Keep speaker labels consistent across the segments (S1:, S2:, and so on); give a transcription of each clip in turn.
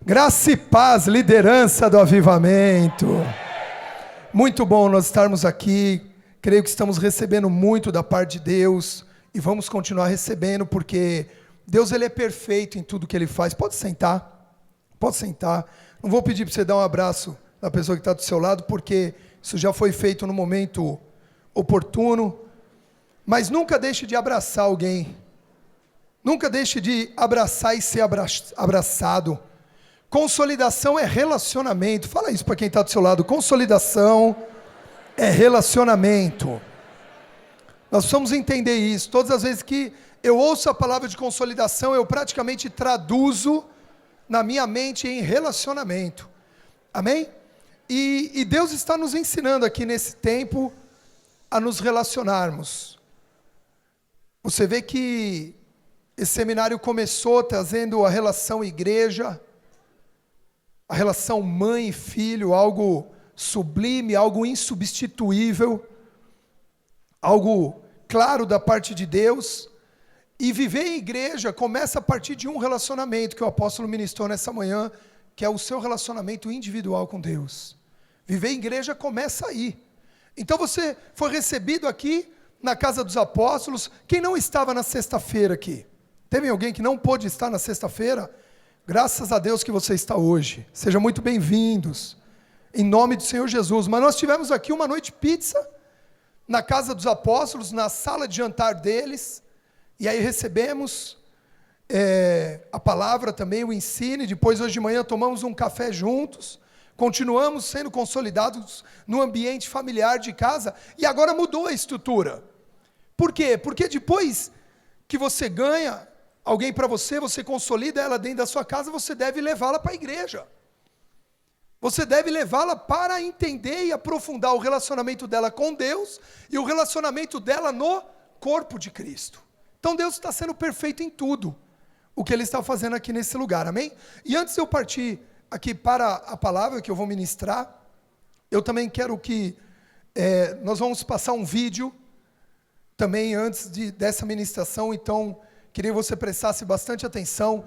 S1: Graça e paz, liderança do avivamento. Muito bom nós estarmos aqui. Creio que estamos recebendo muito da parte de Deus e vamos continuar recebendo porque Deus ele é perfeito em tudo que Ele faz. Pode sentar, pode sentar. Não vou pedir para você dar um abraço na pessoa que está do seu lado porque isso já foi feito no momento oportuno. Mas nunca deixe de abraçar alguém. Nunca deixe de abraçar e ser abraçado. Consolidação é relacionamento. Fala isso para quem está do seu lado. Consolidação é relacionamento. Nós precisamos entender isso. Todas as vezes que eu ouço a palavra de consolidação, eu praticamente traduzo na minha mente em relacionamento. Amém? E Deus está nos ensinando aqui nesse tempo a nos relacionarmos. Você vê que esse seminário começou trazendo a relação igreja, a relação mãe e filho, algo sublime, algo insubstituível, algo claro da parte de Deus. E viver em igreja começa a partir de um relacionamento que o apóstolo ministrou nessa manhã, que é o seu relacionamento individual com Deus. Viver em igreja começa aí. Então você foi recebido aqui na casa dos apóstolos. Quem não estava na sexta-feira aqui? Teve alguém que não pôde estar na sexta-feira? Graças a Deus que você está hoje. Sejam muito bem-vindos, em nome do Senhor Jesus. Mas nós tivemos aqui uma noite pizza, na casa dos apóstolos, na sala de jantar deles, e aí recebemos a palavra também, o ensino, e depois hoje de manhã tomamos um café juntos, continuamos sendo consolidados no ambiente familiar de casa, e agora mudou a estrutura. Por quê? Porque depois que você ganha alguém para você, você consolida ela dentro da sua casa, você deve levá-la para a igreja. Você deve levá-la para entender e aprofundar o relacionamento dela com Deus e o relacionamento dela no corpo de Cristo. Então Deus está sendo perfeito em tudo o que Ele está fazendo aqui nesse lugar, amém? E antes de eu partir aqui para a palavra que eu vou ministrar, eu também quero que nós vamos passar um vídeo também antes dessa ministração, então queria que você prestasse bastante atenção.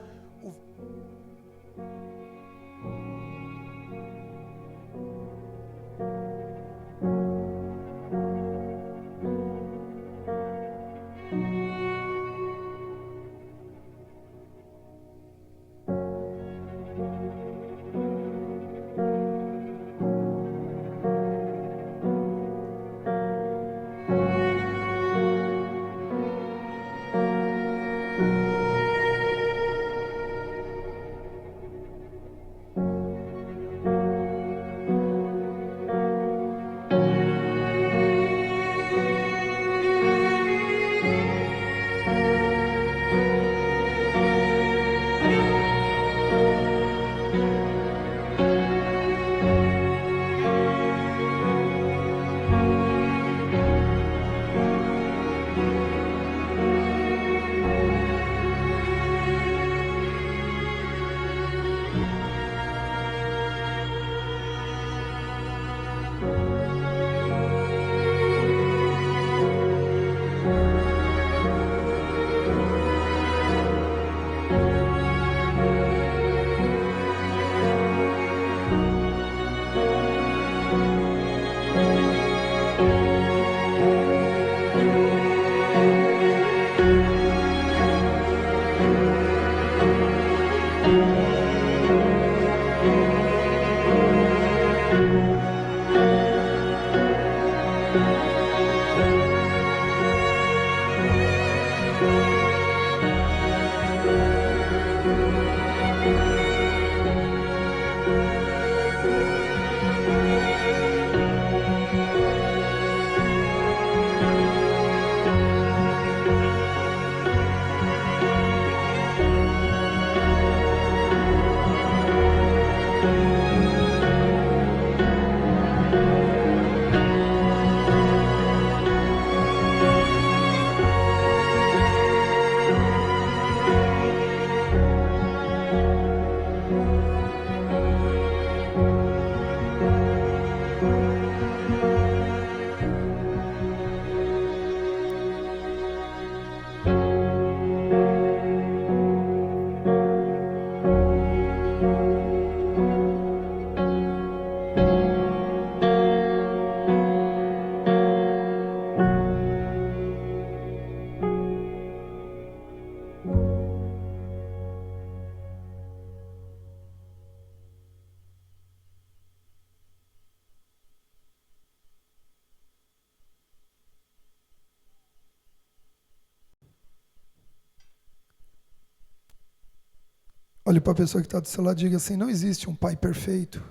S1: Olhe para a pessoa que está do seu lado e diga assim: não existe um pai perfeito,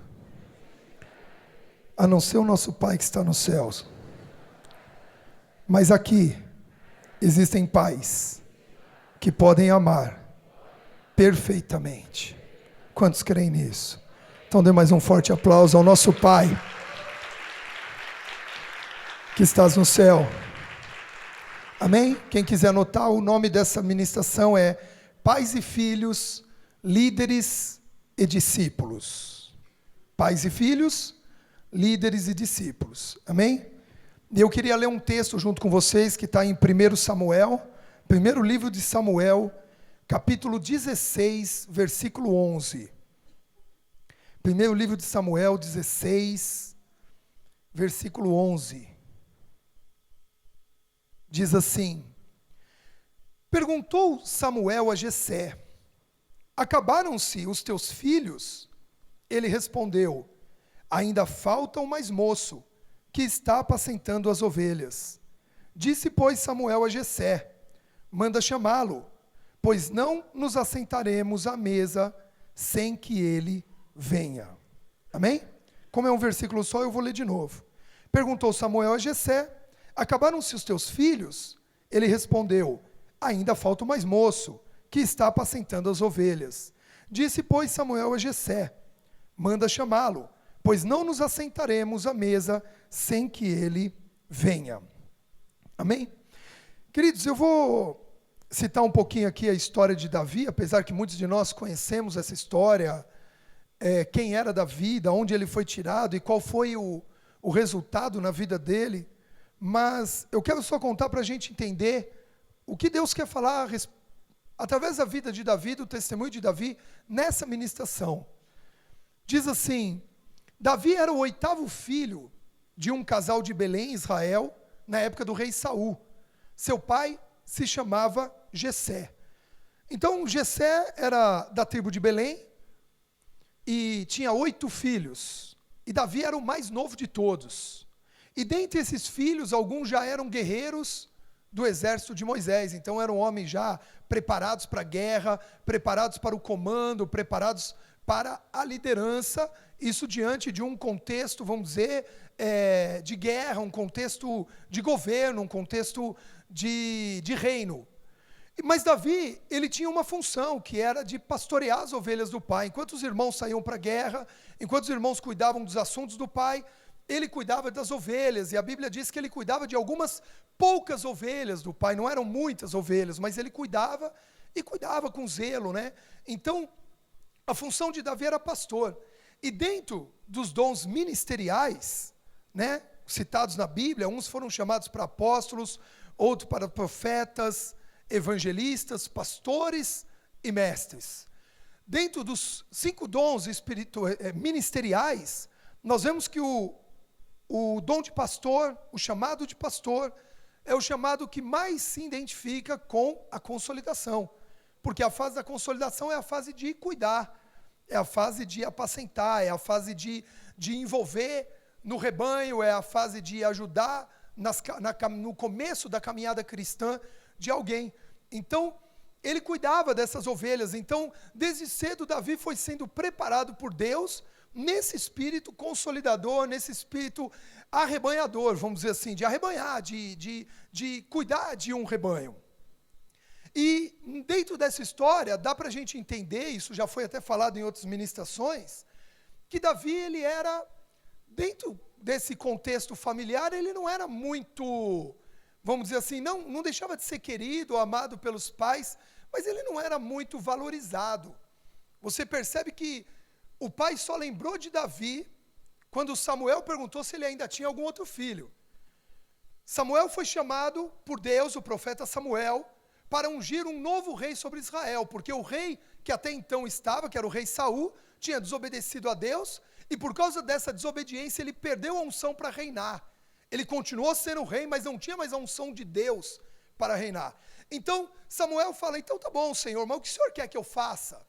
S1: a não ser o nosso pai que está nos céus. Mas aqui existem pais que podem amar perfeitamente. Quantos creem nisso? Então dê mais um forte aplauso ao nosso Pai que estás no céu. Amém? Quem quiser anotar, o nome dessa ministração é Pais e Filhos, Líderes e Discípulos. Pais e Filhos, Líderes e Discípulos. Amém? E eu queria ler um texto junto com vocês que está em 1 Samuel, primeiro livro de Samuel, capítulo 16, versículo 11. Primeiro livro de Samuel 16, versículo 11. Diz assim: perguntou Samuel a Jessé: acabaram-se os teus filhos? Ele respondeu: ainda falta o mais moço, que está apacentando as ovelhas. Disse, pois, Samuel a Jessé: manda chamá-lo, pois não nos assentaremos à mesa sem que ele venha. Amém? Como é um versículo só, eu vou ler de novo. Perguntou Samuel a Jessé: acabaram-se os teus filhos? Ele respondeu: ainda falta o mais moço, que está apacentando as ovelhas. Disse, pois, Samuel a Jessé: manda chamá-lo, pois não nos assentaremos à mesa sem que ele venha. Amém? Queridos, eu vou citar um pouquinho aqui a história de Davi, apesar que muitos de nós conhecemos essa história, quem era Davi, de onde ele foi tirado e qual foi o resultado na vida dele, mas eu quero só contar para a gente entender o que Deus quer falar através da vida de Davi, do testemunho de Davi, nessa ministração. Diz assim: Davi era o 8º filho de um casal de Belém, Israel, na época do rei Saul. Seu pai se chamava Jessé. Então, Jessé era da tribo de Belém e tinha 8 filhos. E Davi era o mais novo de todos. E dentre esses filhos, alguns já eram guerreiros do exército de Moisés. Então, eram homens já preparados para a guerra, preparados para o comando, preparados para a liderança. Isso diante de um contexto, vamos dizer, de guerra, um contexto de governo, um contexto de reino. Mas Davi, ele tinha uma função, que era de pastorear as ovelhas do pai. Enquanto os irmãos saíam para a guerra, enquanto os irmãos cuidavam dos assuntos do pai, ele cuidava das ovelhas. E a Bíblia diz que ele cuidava de algumas poucas ovelhas do pai. Não eram muitas ovelhas, mas ele cuidava, e cuidava com zelo, né? Então, a função de Davi era pastor. E dentro dos dons ministeriais, né, citados na Bíblia, uns foram chamados para apóstolos, outros para profetas, evangelistas, pastores e mestres. Dentro dos 5 dons ministeriais, nós vemos que o dom de pastor, o chamado de pastor, é o chamado que mais se identifica com a consolidação. Porque a fase da consolidação é a fase de cuidar, é a fase de apacentar, é a fase de envolver no rebanho, é a fase de ajudar no começo da caminhada cristã de alguém. Então, ele cuidava dessas ovelhas. Então, desde cedo, Davi foi sendo preparado por Deus nesse espírito consolidador, nesse espírito arrebanhador, vamos dizer assim, de arrebanhar, de cuidar de um rebanho. E dentro dessa história, dá para a gente entender, isso já foi até falado em outras ministrações, que Davi, ele era, dentro desse contexto familiar, ele não era muito, vamos dizer assim, não deixava de ser querido, amado pelos pais, mas ele não era muito valorizado. Você percebe que o pai só lembrou de Davi quando Samuel perguntou se ele ainda tinha algum outro filho. Samuel foi chamado por Deus, o profeta Samuel, para ungir um novo rei sobre Israel, porque o rei que até então estava, que era o rei Saul, tinha desobedecido a Deus, e por causa dessa desobediência ele perdeu a unção para reinar. Ele continuou sendo rei, mas não tinha mais a unção de Deus para reinar. Então Samuel fala: então tá bom, Senhor, mas o que o Senhor quer que eu faça?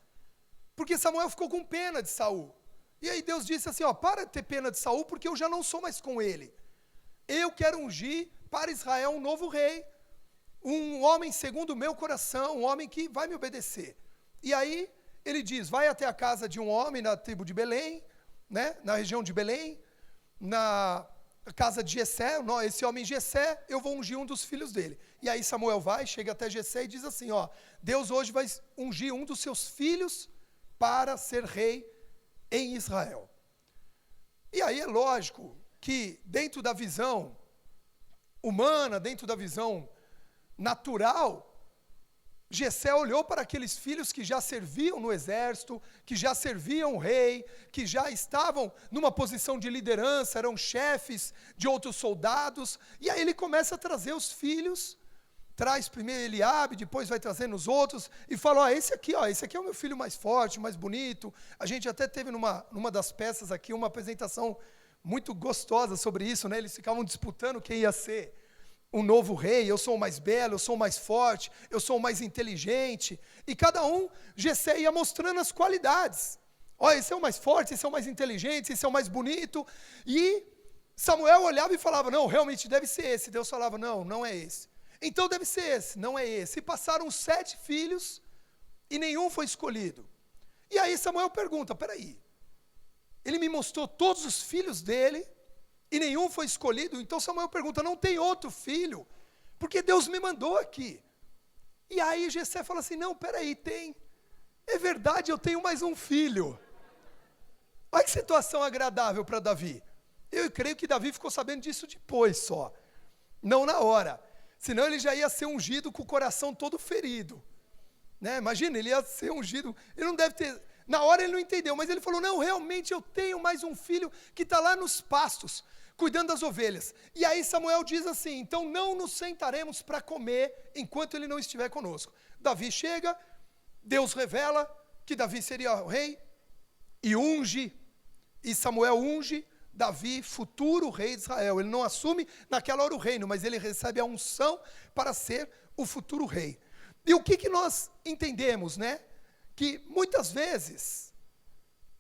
S1: Porque Samuel ficou com pena de Saul. E aí Deus disse assim: para de ter pena de Saul, porque eu já não sou mais com ele. Eu quero ungir para Israel um novo rei, um homem segundo o meu coração, um homem que vai me obedecer. E aí ele diz, vai até a casa de um homem na tribo de Belém, né, na região de Belém, na casa de Jessé, esse homem Jessé, eu vou ungir um dos filhos dele. E aí Samuel vai, chega até Jessé e diz assim, ó, Deus hoje vai ungir um dos seus filhos para ser rei em Israel. E aí é lógico que dentro da visão humana, dentro da visão natural, Jessé olhou para aqueles filhos que já serviam no exército, que já serviam o rei, que já estavam numa posição de liderança, eram chefes de outros soldados, e aí ele começa a trazer os filhos, traz primeiro Eliabe, depois vai trazendo os outros, e fala, ó, esse aqui é o meu filho mais forte, mais bonito. A gente até teve numa das peças aqui uma apresentação muito gostosa sobre isso, né? Eles ficavam disputando quem ia ser um novo rei, eu sou o mais belo, eu sou o mais forte, eu sou o mais inteligente, e cada um, Jessé ia mostrando as qualidades, ó, esse é o mais forte, esse é o mais inteligente, esse é o mais bonito, e Samuel olhava e falava, não, realmente deve ser esse, Deus falava, não, não é esse, então deve ser esse, não é esse, e passaram 7 filhos, e nenhum foi escolhido, e aí Samuel pergunta, peraí, ele me mostrou todos os filhos dele, e nenhum foi escolhido, então Samuel pergunta, não tem outro filho? Porque Deus me mandou aqui. E aí Jessé fala assim, não, peraí, tem. É verdade, eu tenho mais um filho. Olha que situação agradável para Davi. Eu creio que Davi ficou sabendo disso depois só, não na hora. Senão ele já ia ser ungido com o coração todo ferido. Né? Imagina, ele ia ser ungido, ele não deve ter... Na hora ele não entendeu, mas ele falou, não, realmente eu tenho mais um filho que está lá nos pastos, cuidando das ovelhas. E aí Samuel diz assim, então não nos sentaremos para comer enquanto ele não estiver conosco. Davi chega, Deus revela que Davi seria o rei, e Samuel unge Davi, futuro rei de Israel. Ele não assume naquela hora o reino, mas ele recebe a unção para ser o futuro rei. E o que nós entendemos, né? Que muitas vezes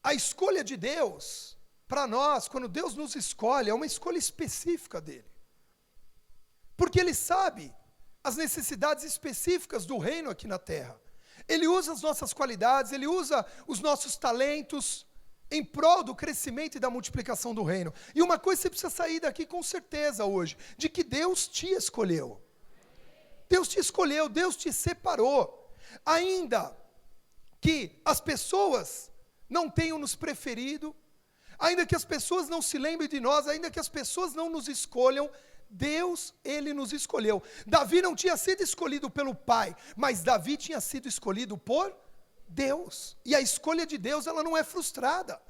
S1: a escolha de Deus, para nós, quando Deus nos escolhe, é uma escolha específica dele. Porque ele sabe as necessidades específicas do reino aqui na terra. Ele usa as nossas qualidades, ele usa os nossos talentos em prol do crescimento e da multiplicação do reino. E uma coisa você precisa sair daqui com certeza hoje, de que Deus te escolheu. Deus te escolheu, Deus te separou. Ainda que as pessoas não tenham nos preferido, ainda que as pessoas não se lembrem de nós, ainda que as pessoas não nos escolham, Deus, Ele nos escolheu. Davi não tinha sido escolhido pelo pai, mas Davi tinha sido escolhido por Deus. E a escolha de Deus, ela não é frustrada.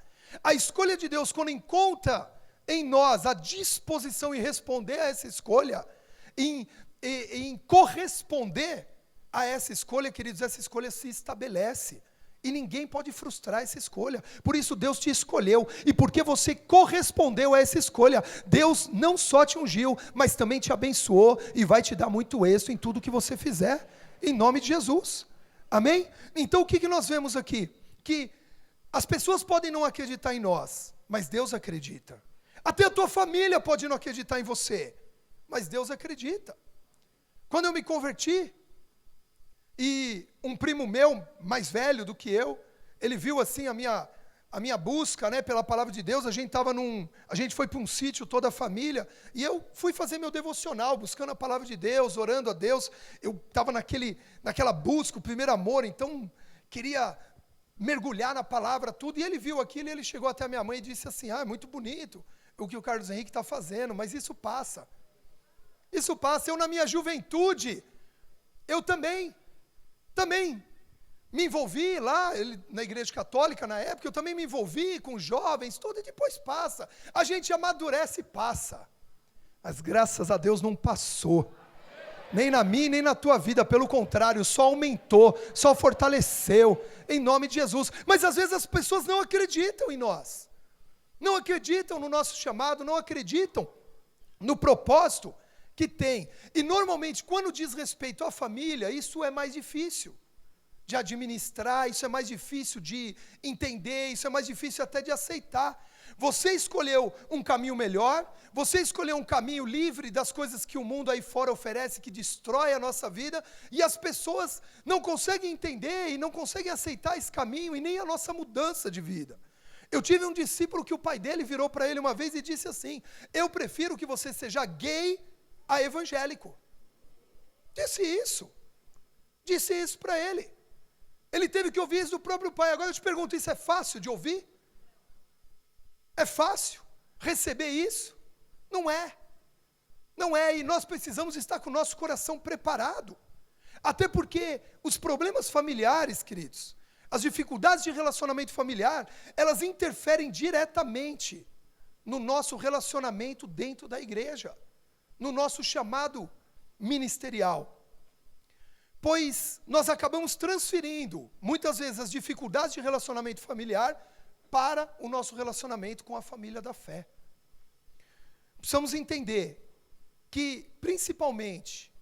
S1: A escolha de Deus, quando encontra em nós a disposição em responder a essa escolha, em corresponder a essa escolha, queridos, essa escolha se estabelece. E ninguém pode frustrar essa escolha. Por isso Deus te escolheu. E porque você correspondeu a essa escolha, Deus não só te ungiu, mas também te abençoou e vai te dar muito êxito em tudo que você fizer, em nome de Jesus. Amém? Então o que nós vemos aqui? Que as pessoas podem não acreditar em nós, mas Deus acredita. Até a tua família pode não acreditar em você, mas Deus acredita. Quando eu me converti, e um primo meu, mais velho do que eu, ele viu assim a minha busca, né, pela palavra de Deus. A gente foi para um sítio, toda a família, e eu fui fazer meu devocional, buscando a palavra de Deus, orando a Deus. Eu estava naquela busca, o primeiro amor, então queria mergulhar na palavra, tudo, e ele viu aquilo, e ele chegou até a minha mãe e disse assim, é muito bonito o que o Carlos Henrique está fazendo, mas isso passa. Isso passa. Eu na minha juventude, eu também me envolvi lá, na igreja católica na época, eu também me envolvi com jovens, tudo, e depois passa. A gente amadurece e passa. Mas graças a Deus não passou. Nem na minha, nem na tua vida, pelo contrário, só aumentou, só fortaleceu, em nome de Jesus. Mas às vezes as pessoas não acreditam em nós. Não acreditam no nosso chamado, não acreditam no propósito que tem. E normalmente, quando diz respeito à família, isso é mais difícil. de administrar, isso é mais difícil de entender, isso é mais difícil até de aceitar. Você escolheu um caminho melhor, você escolheu um caminho livre das coisas que o mundo aí fora oferece, que destrói a nossa vida, e as pessoas não conseguem entender e não conseguem aceitar esse caminho e nem a nossa mudança de vida. Eu tive um discípulo que o pai dele virou para ele uma vez e disse assim: eu prefiro que você seja gay a evangélico. Disse isso para ele. Ele teve que ouvir isso do próprio pai. Agora eu te pergunto, isso é fácil de ouvir? É fácil receber isso? Não é. Não é, e nós precisamos estar com o nosso coração preparado. Até porque os problemas familiares, queridos, as dificuldades de relacionamento familiar, elas interferem diretamente no nosso relacionamento dentro da igreja, no nosso chamado ministerial. Pois nós acabamos transferindo, muitas vezes, as dificuldades de relacionamento familiar para o nosso relacionamento com a família da fé. Precisamos entender que, principalmente,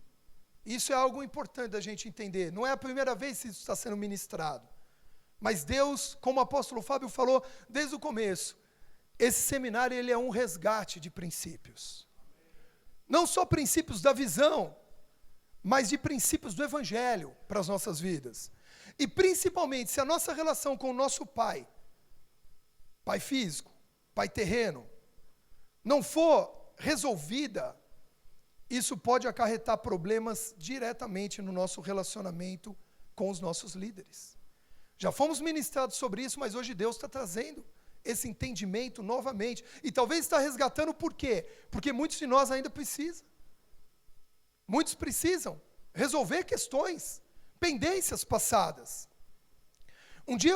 S1: isso é algo importante da gente entender, não é a primeira vez que isso está sendo ministrado, mas Deus, como o apóstolo Fábio falou desde o começo, esse seminário ele é um resgate de princípios. Não só princípios da visão, mas de princípios do evangelho para as nossas vidas. E principalmente, se a nossa relação com o nosso pai físico, pai terreno, não for resolvida, isso pode acarretar problemas diretamente no nosso relacionamento com os nossos líderes. Já fomos ministrados sobre isso, mas hoje Deus está trazendo esse entendimento novamente. E talvez está resgatando por quê? Porque muitos de nós ainda precisam. Muitos precisam resolver questões, pendências passadas. Um dia,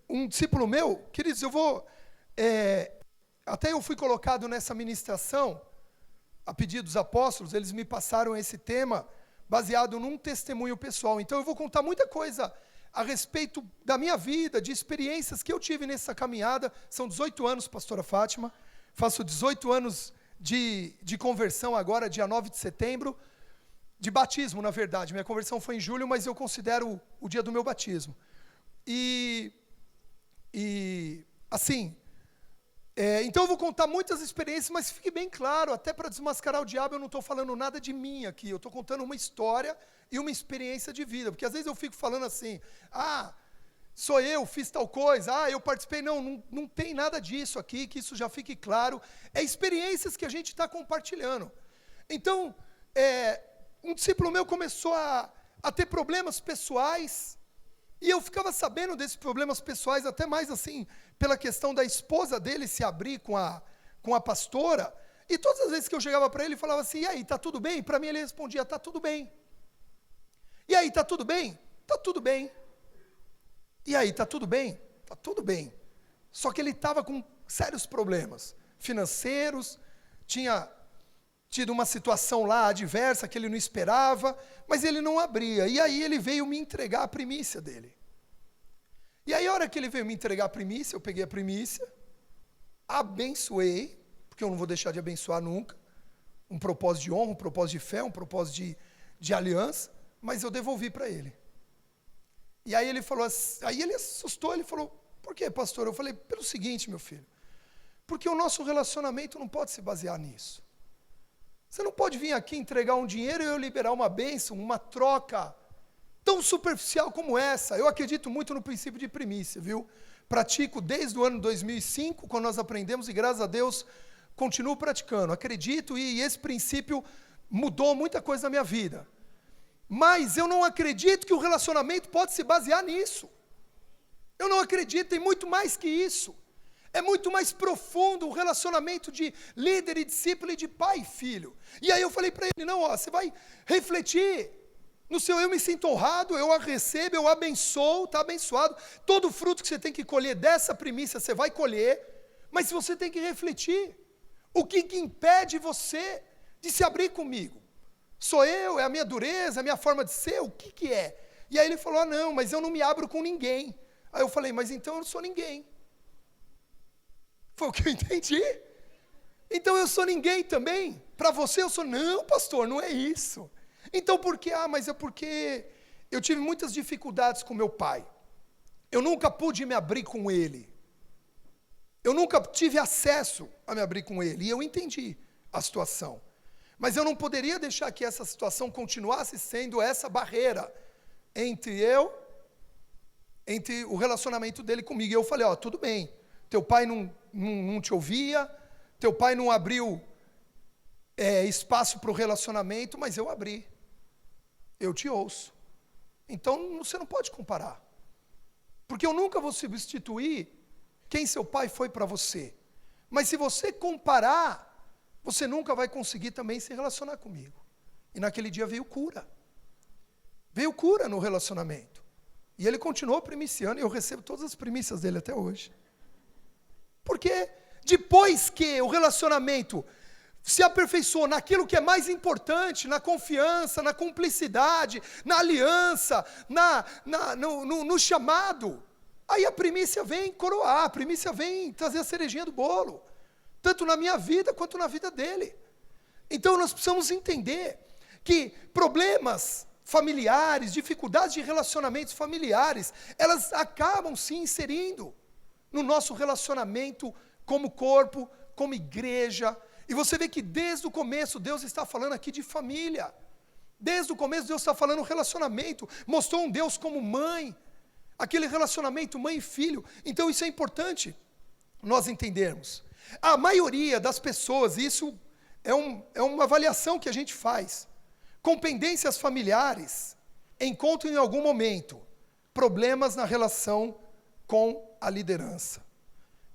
S1: um discípulo meu, queridos, até eu fui colocado nessa ministração, a pedido dos apóstolos, eles me passaram esse tema, baseado num testemunho pessoal. Então eu vou contar muita coisa a respeito da minha vida, de experiências que eu tive nessa caminhada. São 18 anos, pastora Fátima, faço 18 anos de conversão agora, dia 9 de setembro, de batismo, na verdade. Minha conversão foi em julho, mas eu considero o dia do meu batismo. Então eu vou contar muitas experiências, mas fique bem claro, até para desmascarar o diabo, eu não estou falando nada de mim aqui, eu estou contando uma história e uma experiência de vida, porque às vezes eu fico falando assim, sou eu, fiz tal coisa, eu participei, não tem nada disso aqui, que isso já fique claro, é experiências que a gente está compartilhando. Então, um discípulo meu começou a ter problemas pessoais, e eu ficava sabendo desses problemas pessoais, até mais assim, pela questão da esposa dele se abrir com a pastora, e todas as vezes que eu chegava para ele, ele falava assim, e aí, tá tudo bem? Para mim ele respondia, tá tudo bem. E aí, tá tudo bem? Tá tudo bem. E aí, tá tudo bem? Tá tudo bem. Só que ele estava com sérios problemas financeiros, tinha tido uma situação lá adversa que ele não esperava, mas ele não abria. E aí ele veio me entregar a primícia dele. E aí a hora que ele veio me entregar a primícia, eu peguei a primícia, abençoei, porque eu não vou deixar de abençoar nunca, um propósito de honra, um propósito de fé, um propósito de aliança, mas eu devolvi para ele. E aí ele falou assim, aí ele assustou, ele falou, por quê, pastor? Eu falei, pelo seguinte, meu filho, porque o nosso relacionamento não pode se basear nisso. Você não pode vir aqui entregar um dinheiro e eu liberar uma bênção, uma troca tão superficial como essa. Eu acredito muito no princípio de primícia, viu? Pratico desde o ano 2005, quando nós aprendemos, e graças a Deus continuo praticando. Acredito e esse princípio mudou muita coisa na minha vida. Mas eu não acredito que o relacionamento pode se basear nisso. Eu não acredito, tem muito mais que isso. É muito mais profundo o relacionamento de líder e discípulo e de pai e filho. E aí eu falei para ele, não, você vai refletir no seu eu me sinto honrado, eu a recebo, eu abençoo, está abençoado. Todo fruto que você tem que colher dessa primícia, você vai colher, mas você tem que refletir. O que impede você de se abrir comigo? Sou eu? É a minha dureza? É a minha forma de ser? O que é? E aí ele falou, não, mas eu não me abro com ninguém. Aí eu falei, mas então eu não sou ninguém. Foi o que eu entendi. Então eu sou ninguém também? Para você eu sou, não pastor, não é isso. Então por quê? Mas é porque eu tive muitas dificuldades com meu pai. Eu nunca pude me abrir com ele. Eu nunca tive acesso a me abrir com ele. E eu entendi a situação. Mas eu não poderia deixar que essa situação continuasse sendo essa barreira entre o relacionamento dele comigo. E eu falei, tudo bem, teu pai não te ouvia, teu pai não abriu espaço para o relacionamento, mas eu abri. Eu te ouço. Então, você não pode comparar. Porque eu nunca vou substituir quem seu pai foi para você. Mas se você comparar, você nunca vai conseguir também se relacionar comigo. E naquele dia veio cura. Veio cura no relacionamento. E ele continuou primiciando, e eu recebo todas as primícias dele até hoje. Porque depois que o relacionamento se aperfeiçoou naquilo que é mais importante, na confiança, na cumplicidade, na aliança, no chamado, aí a primícia vem coroar, a primícia vem trazer a cerejinha do bolo, tanto na minha vida quanto na vida dele. Então nós precisamos entender que problemas familiares, dificuldades de relacionamentos familiares, elas acabam se inserindo no nosso relacionamento como corpo, como igreja. E você vê que desde o começo Deus está falando aqui de família. Desde o começo Deus está falando relacionamento. Mostrou um Deus como mãe. Aquele relacionamento mãe e filho. Então isso é importante nós entendermos. A maioria das pessoas, isso é uma avaliação que a gente faz. Com pendências familiares, encontram em algum momento problemas na relação com a liderança.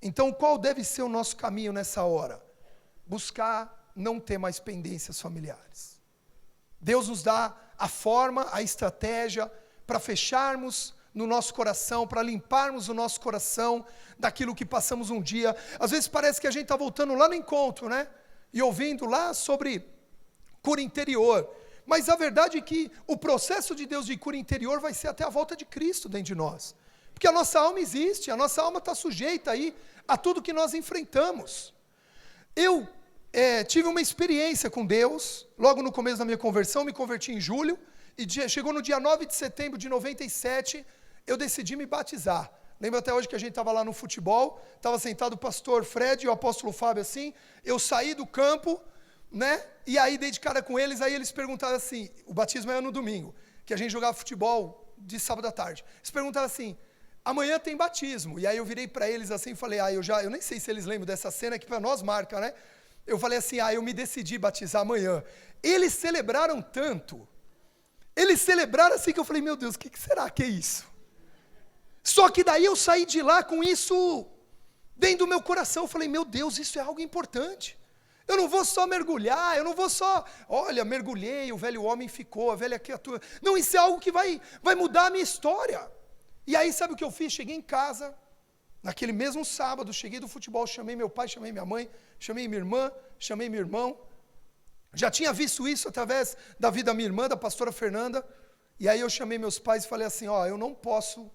S1: Então qual deve ser o nosso caminho nessa hora? Buscar não ter mais pendências familiares. Deus nos dá a forma, a estratégia para fecharmos no nosso coração, para limparmos o nosso coração daquilo que passamos um dia. Às vezes parece que a gente está voltando lá no encontro, né? E ouvindo lá sobre cura interior. Mas a verdade é que o processo de Deus de cura interior vai ser até a volta de Cristo dentro de nós. Porque a nossa alma existe, a nossa alma está sujeita aí a tudo que nós enfrentamos. Eu tive uma experiência com Deus, logo no começo da minha conversão, me converti em julho, e chegou no dia 9 de setembro de 97, eu decidi me batizar. Lembro até hoje que a gente estava lá no futebol, estava sentado o pastor Fred e o apóstolo Fábio assim, eu saí do campo, né, e aí dei de cara com eles, aí eles perguntaram assim, o batismo era no domingo, que a gente jogava futebol de sábado à tarde, eles perguntaram assim, amanhã tem batismo, e aí eu virei para eles assim e falei, eu nem sei se eles lembram dessa cena que para nós marca, né, eu falei assim, eu me decidi batizar amanhã, eles celebraram tanto, eles celebraram assim que eu falei, meu Deus, o que será que é isso? Só que daí eu saí de lá com isso dentro do meu coração, eu falei, meu Deus, isso é algo importante, eu não vou só mergulhar, eu não vou só, olha, mergulhei, o velho homem ficou, a velha criatura, não, isso é algo que vai mudar a minha história. E aí sabe o que eu fiz? Cheguei em casa, naquele mesmo sábado, cheguei do futebol, chamei meu pai, chamei minha mãe, chamei minha irmã, chamei meu irmão, já tinha visto isso através da vida da minha irmã, da pastora Fernanda, e aí eu chamei meus pais e falei assim, eu não posso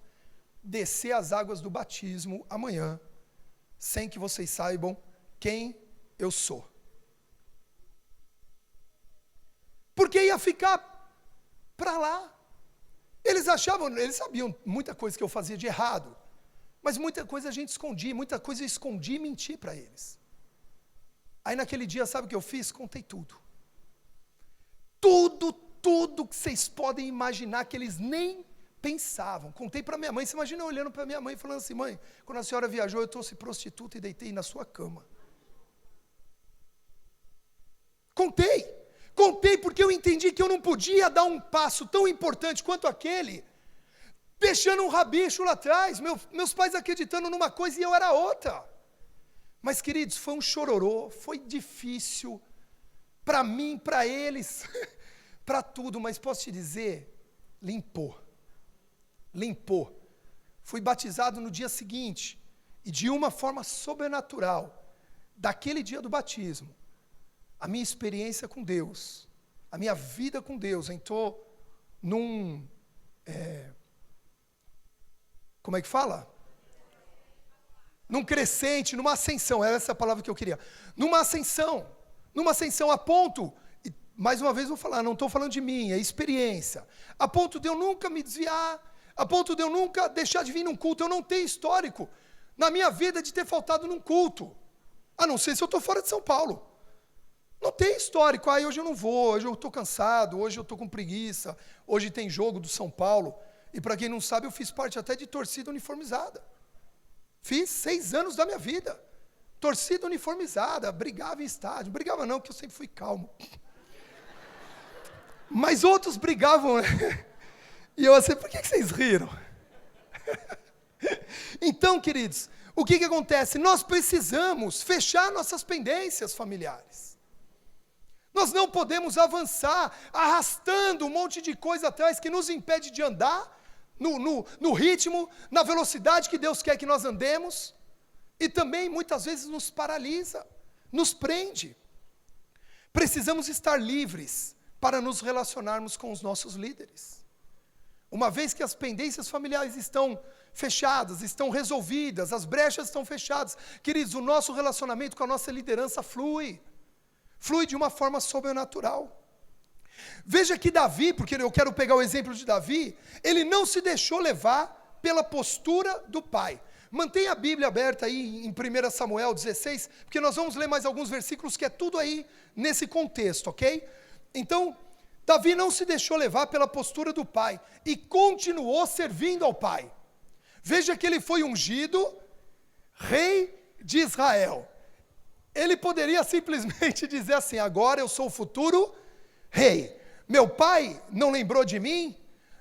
S1: descer as águas do batismo amanhã, sem que vocês saibam quem eu sou. Porque ia ficar para lá. Eles sabiam muita coisa que eu fazia de errado, mas muita coisa a gente escondia, muita coisa eu escondi e menti para eles. Aí naquele dia, sabe o que eu fiz? Contei tudo. Tudo que vocês podem imaginar que eles nem pensavam. Contei para minha mãe, você imagina eu olhando para minha mãe e falando assim, mãe, quando a senhora viajou eu trouxe prostituta e deitei na sua cama. Contei porque eu entendi que eu não podia dar um passo tão importante quanto aquele, deixando um rabicho lá atrás, meus pais acreditando numa coisa e eu era outra. Mas queridos, foi um chororô, foi difícil, para mim, para eles, para tudo, mas posso te dizer, limpou. Fui batizado no dia seguinte, e de uma forma sobrenatural, daquele dia do batismo, a minha experiência com Deus, a minha vida com Deus entrou num, como é que fala? Num crescente, numa ascensão, era essa a palavra que eu queria. Numa ascensão a ponto mais uma vez vou falar, não estou falando de mim, é experiência. A ponto de eu nunca me desviar, a ponto de eu nunca deixar de vir num culto. Eu não tenho histórico na minha vida de ter faltado num culto. A não ser se eu estou fora de São Paulo. Não tem histórico. Hoje eu não vou, hoje eu estou cansado, hoje eu estou com preguiça, hoje tem jogo do São Paulo. E para quem não sabe, eu fiz parte até de torcida uniformizada. Fiz 6 anos da minha vida. Torcida uniformizada, brigava em estádio. Brigava não, porque eu sempre fui calmo. Mas outros brigavam, né? E eu assim, por que vocês riram? Então, queridos, o que acontece? Nós precisamos fechar nossas pendências familiares. Nós não podemos avançar arrastando um monte de coisa atrás que nos impede de andar no ritmo, na velocidade que Deus quer que nós andemos, e também muitas vezes nos paralisa, nos prende. Precisamos estar livres para nos relacionarmos com os nossos líderes. Uma vez que as pendências familiares estão fechadas, estão resolvidas, as brechas estão fechadas, queridos, o nosso relacionamento com a nossa liderança flui de uma forma sobrenatural. Veja que Davi, porque eu quero pegar o exemplo de Davi, ele não se deixou levar pela postura do pai. Mantenha a Bíblia aberta aí em 1 Samuel 16, porque nós vamos ler mais alguns versículos que é tudo aí nesse contexto, ok? Então, Davi não se deixou levar pela postura do pai e continuou servindo ao pai. Veja que ele foi ungido rei de Israel. Ele poderia simplesmente dizer assim, agora eu sou o futuro rei. Meu pai não lembrou de mim,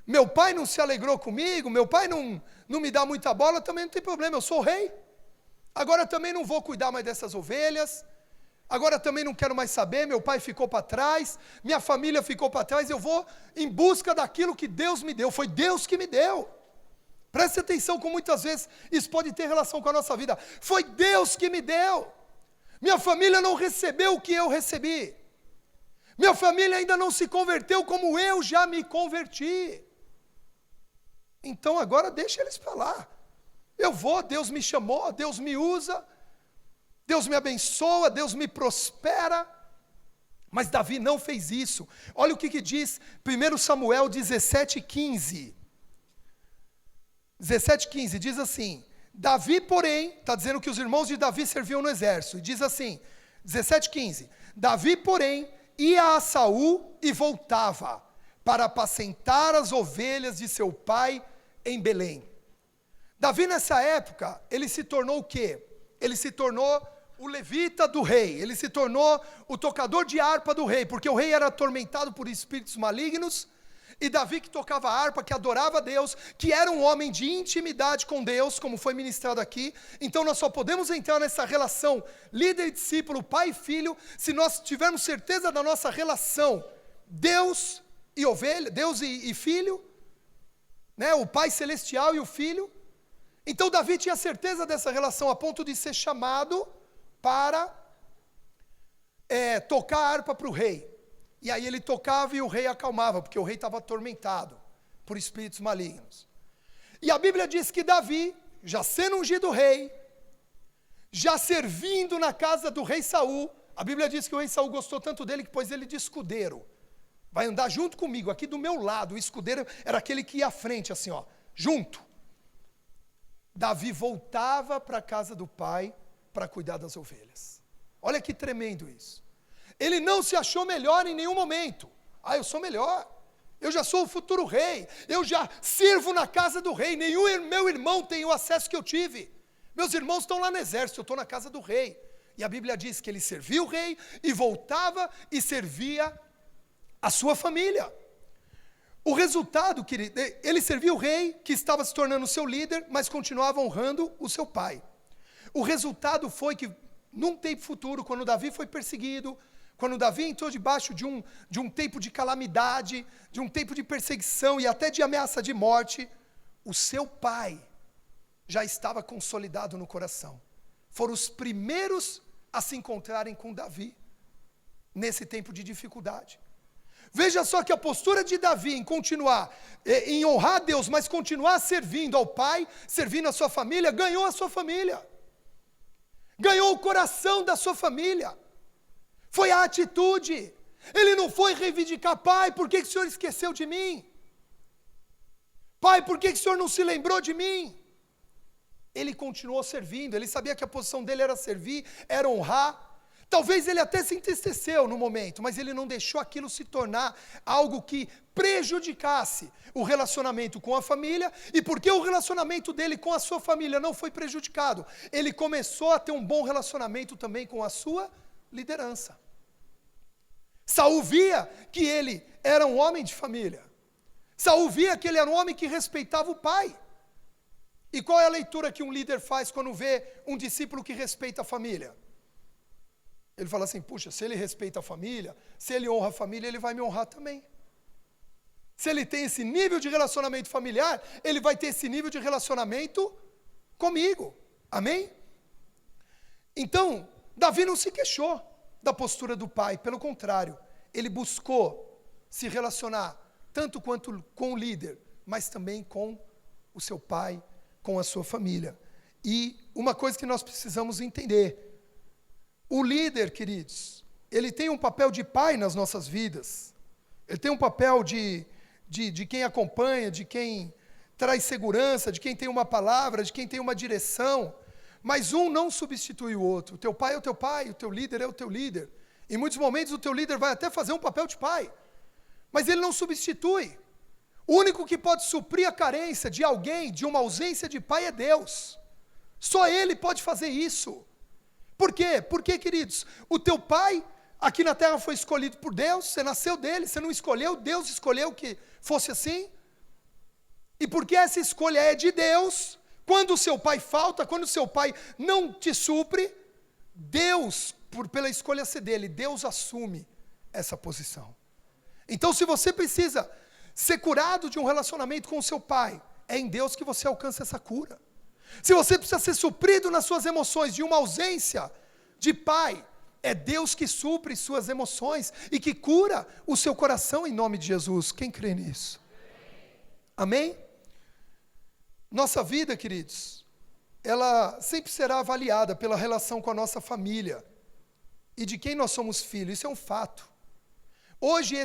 S1: meu pai não se alegrou comigo, meu pai não me dá muita bola, também não tem problema, eu sou o rei. Agora também não vou cuidar mais dessas ovelhas, agora também não quero mais saber, meu pai ficou para trás, minha família ficou para trás, eu vou em busca daquilo que Deus me deu, foi Deus que me deu. Preste atenção como muitas vezes isso pode ter relação com a nossa vida. Foi Deus que me deu. Minha família não recebeu o que eu recebi. Minha família ainda não se converteu como eu já me converti. Então agora deixa eles para lá. Eu vou, Deus me chamou, Deus me usa, Deus me abençoa, Deus me prospera. Mas Davi não fez isso. Olha o que diz 1 Samuel 17:15. 17:15 diz assim, Davi, porém, está dizendo que os irmãos de Davi serviam no exército, e diz assim, 17:15, Davi, porém, ia a Saul e voltava para apacentar as ovelhas de seu pai em Belém. Davi nessa época, ele se tornou o quê? Ele se tornou o levita do rei, ele se tornou o tocador de harpa do rei, porque o rei era atormentado por espíritos malignos, e Davi que tocava harpa, que adorava a Deus, que era um homem de intimidade com Deus, como foi ministrado aqui. Então nós só podemos entrar nessa relação líder e discípulo, pai e filho, se nós tivermos certeza da nossa relação Deus e ovelha, Deus e filho, né? O pai celestial e o filho. Então Davi tinha certeza dessa relação a ponto de ser chamado para tocar a harpa para o rei. E aí ele tocava e o rei acalmava, porque o rei estava atormentado por espíritos malignos. E a Bíblia diz que Davi, já sendo ungido rei, já servindo na casa do rei Saul, a Bíblia diz que o rei Saul gostou tanto dele que pôs ele de escudeiro. Vai andar junto comigo, aqui do meu lado. O escudeiro era aquele que ia à frente, assim, ó, junto. Davi voltava para a casa do pai para cuidar das ovelhas. Olha que tremendo isso. Ele não se achou melhor em nenhum momento. Eu sou melhor. Eu já sou o futuro rei. Eu já sirvo na casa do rei. Nenhum meu irmão tem o acesso que eu tive. Meus irmãos estão lá no exército, eu estou na casa do rei. E a Bíblia diz que ele servia o rei e voltava e servia a sua família. O resultado, querido, ele servia o rei, que estava se tornando seu líder, mas continuava honrando o seu pai. O resultado foi que, num tempo futuro, quando Davi foi perseguido, quando Davi entrou debaixo de um tempo de calamidade, de um tempo de perseguição e até de ameaça de morte, o seu pai já estava consolidado no coração. Foram os primeiros a se encontrarem com Davi, nesse tempo de dificuldade. Veja só que a postura de Davi em continuar, em honrar a Deus, mas continuar servindo ao pai, servindo a sua família, ganhou a sua família. Ganhou o coração da sua família. Foi a atitude, Ele não foi reivindicar, pai, por que o Senhor esqueceu de mim? Pai, por que o Senhor não se lembrou de mim? Ele continuou servindo, ele sabia que a posição dele era servir, era honrar. Talvez ele até se entristeceu no momento, mas ele não deixou aquilo se tornar algo que prejudicasse o relacionamento com a família, e porque o relacionamento dele com a sua família não foi prejudicado, ele começou a ter um bom relacionamento também com a sua liderança. Saul via que ele era um homem de família. Saul via que ele era um homem que respeitava o pai. E qual é a leitura que um líder faz quando vê um discípulo que respeita a família? Ele fala assim, puxa, se ele respeita a família, se ele honra a família, ele vai me honrar também. Se ele tem esse nível de relacionamento familiar, ele vai ter esse nível de relacionamento comigo. Amém? Então, Davi não se queixou da postura do pai, pelo contrário, ele buscou se relacionar tanto quanto com o líder, mas também com o seu pai, com a sua família. E uma coisa que nós precisamos entender, o líder, queridos, ele tem um papel de pai nas nossas vidas, ele tem um papel de quem acompanha, de quem traz segurança, de quem tem uma palavra, de quem tem uma direção, mas um não substitui o outro. O teu pai é o teu pai, o teu líder é o teu líder. Em muitos momentos o teu líder vai até fazer um papel de pai, mas ele não substitui. O único que pode suprir a carência de alguém, de uma ausência de pai, é Deus. Só Ele pode fazer isso. Por quê? Porque, queridos, o teu pai aqui na terra foi escolhido por Deus, você nasceu dele, você não escolheu, Deus escolheu que fosse assim. E porque essa escolha é de Deus, quando o seu pai falta, quando o seu pai não te supre, Deus, pela escolha ser dele, Deus assume essa posição. Então, se você precisa ser curado de um relacionamento com o seu pai, é em Deus que você alcança essa cura. Se você precisa ser suprido nas suas emoções de uma ausência de pai, é Deus que supre suas emoções e que cura o seu coração em nome de Jesus. Quem crê nisso? Amém? Nossa vida, queridos, ela sempre será avaliada pela relação com a nossa família e de quem nós somos filhos. Isso é um fato. Hoje,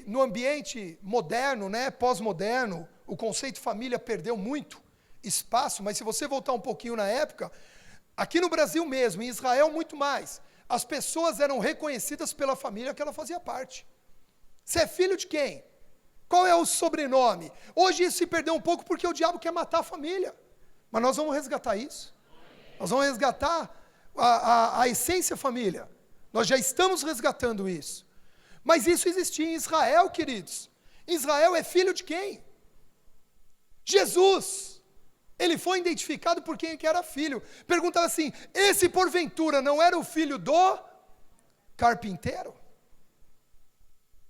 S1: no ambiente moderno, né, pós-moderno, o conceito família perdeu muito espaço, mas se você voltar um pouquinho na época, aqui no Brasil mesmo, em Israel muito mais, as pessoas eram reconhecidas pela família que ela fazia parte. Você é filho de quem? Qual é o sobrenome? Hoje isso se perdeu um pouco porque o diabo quer matar a família, mas nós vamos resgatar isso. Nós vamos resgatar a essência família. Nós já estamos resgatando isso. Mas isso existia em Israel, queridos. Israel é filho de quem? Jesus. Ele foi identificado por quem que era filho. Perguntava assim, esse porventura não era o filho do carpinteiro?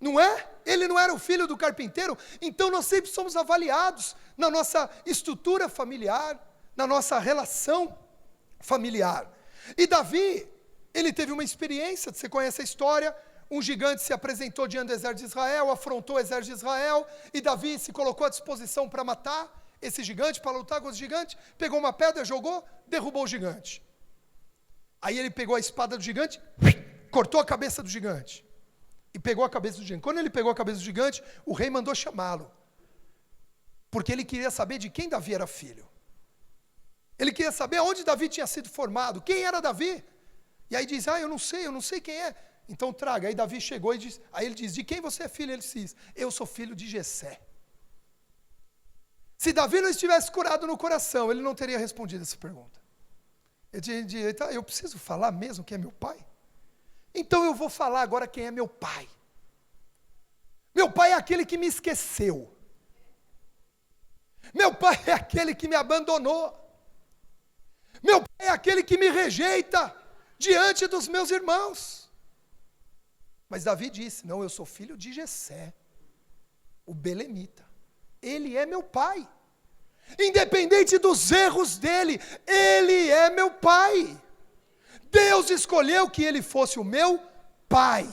S1: Não é? Ele não era o filho do carpinteiro? Então nós sempre somos avaliados na nossa estrutura familiar, na nossa relação familiar. E Davi, ele teve uma experiência, você conhece a história, um gigante se apresentou diante do exército de Israel, afrontou o exército de Israel, e Davi se colocou à disposição para matar esse gigante, para lutar com esse gigante, pegou uma pedra, jogou, derrubou o gigante. Aí ele pegou a espada do gigante, cortou a cabeça do gigante, e pegou a cabeça do gigante. Quando ele pegou a cabeça do gigante, o rei mandou chamá-lo, porque ele queria saber de quem Davi era filho. Ele queria saber onde Davi tinha sido formado, quem era Davi. E aí diz, eu não sei quem é. Então traga. Aí Davi chegou e disse, aí ele diz, de quem você é filho? Ele diz, eu sou filho de Jessé. Se Davi não estivesse curado no coração, ele não teria respondido essa pergunta. Ele diria, eu preciso falar mesmo quem é meu pai? Então eu vou falar agora quem é meu pai. Meu pai é aquele que me esqueceu. Meu pai é aquele que me abandonou. Meu pai é aquele que me rejeita diante dos meus irmãos. Mas Davi disse, não, eu sou filho de Jessé, o belemita. Ele é meu pai. Independente dos erros dele, ele é meu pai. Deus escolheu que ele fosse o meu pai.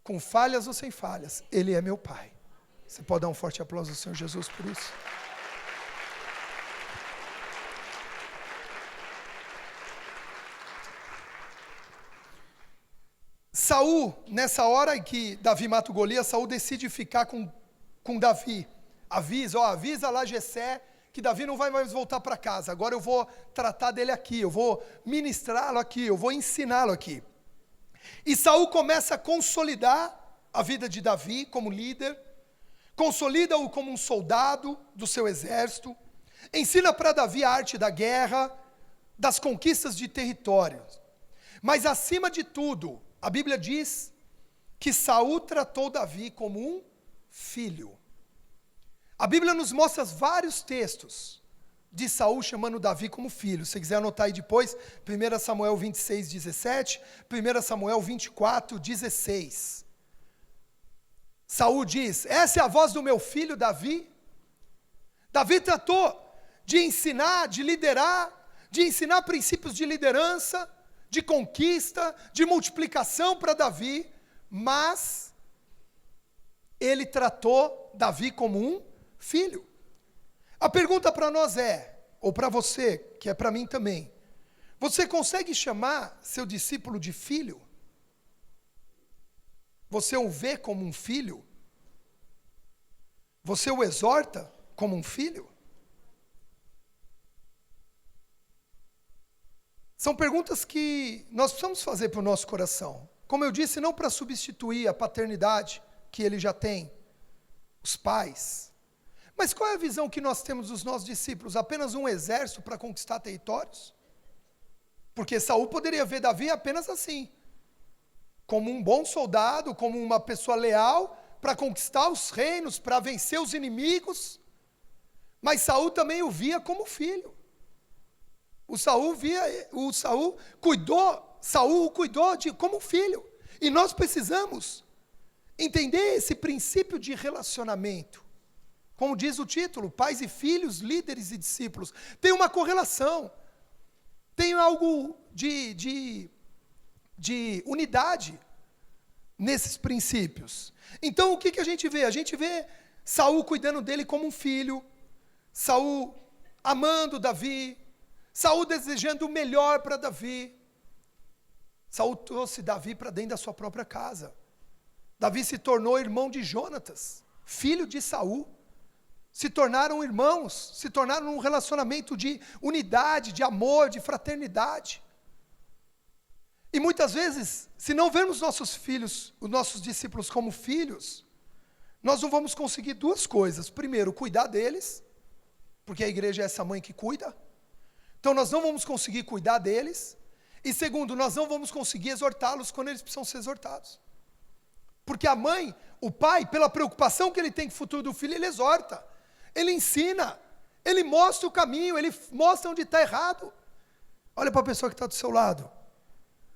S1: Com falhas ou sem falhas, ele é meu pai. Você pode dar um forte aplauso ao Senhor Jesus por isso? Saul, nessa hora em que Davi mata o Golias, Saul decide ficar com Davi. Avisa lá Jessé que Davi não vai mais voltar para casa. Agora eu vou tratar dele aqui, eu vou ministrá-lo aqui, eu vou ensiná-lo aqui. E Saul começa a consolidar a vida de Davi como líder, consolida-o como um soldado do seu exército, ensina para Davi a arte da guerra, das conquistas de territórios. Mas acima de tudo, a Bíblia diz que Saul tratou Davi como um filho. A Bíblia nos mostra vários textos de Saul chamando Davi como filho. Se você quiser anotar aí depois, 1 Samuel 26, 17, 1 Samuel 24, 16. Saul diz: essa é a voz do meu filho Davi. Davi tratou de ensinar, de liderar, de ensinar princípios de liderança, de conquista, de multiplicação para Davi, mas ele tratou Davi como um filho. A pergunta para nós ou para você, que é para mim também, você consegue chamar seu discípulo de filho? Você o vê como um filho? Você o exorta como um filho? São perguntas que nós precisamos fazer para o nosso coração. Como eu disse, não para substituir a paternidade que ele já tem, os pais. Mas qual é a visão que nós temos dos nossos discípulos? Apenas um exército para conquistar territórios? Porque Saul poderia ver Davi apenas assim, como um bom soldado, como uma pessoa leal, para conquistar os reinos, para vencer os inimigos. Mas Saul também o via como filho. Saul o cuidou como filho. E nós precisamos entender esse princípio de relacionamento. Como diz o título, pais e filhos, líderes e discípulos. Tem uma correlação. Tem algo de unidade nesses princípios. Então o que a gente vê? A gente vê Saul cuidando dele como um filho, Saul amando Davi, Saul desejando o melhor para Davi. Saul trouxe Davi para dentro da sua própria casa. Davi se tornou irmão de Jonatas, filho de Saul. Se tornaram irmãos, se tornaram um relacionamento de unidade, de amor, de fraternidade. E muitas vezes, se não vermos nossos filhos, os nossos discípulos como filhos, nós não vamos conseguir duas coisas. Primeiro, cuidar deles, porque a igreja é essa mãe que cuida. Então nós não vamos conseguir cuidar deles. E segundo, nós não vamos conseguir exortá-los quando eles precisam ser exortados. Porque a mãe, o pai, pela preocupação que ele tem com o futuro do filho, ele exorta, ele ensina, ele mostra o caminho, ele mostra onde está errado. Olha para a pessoa que está do seu lado.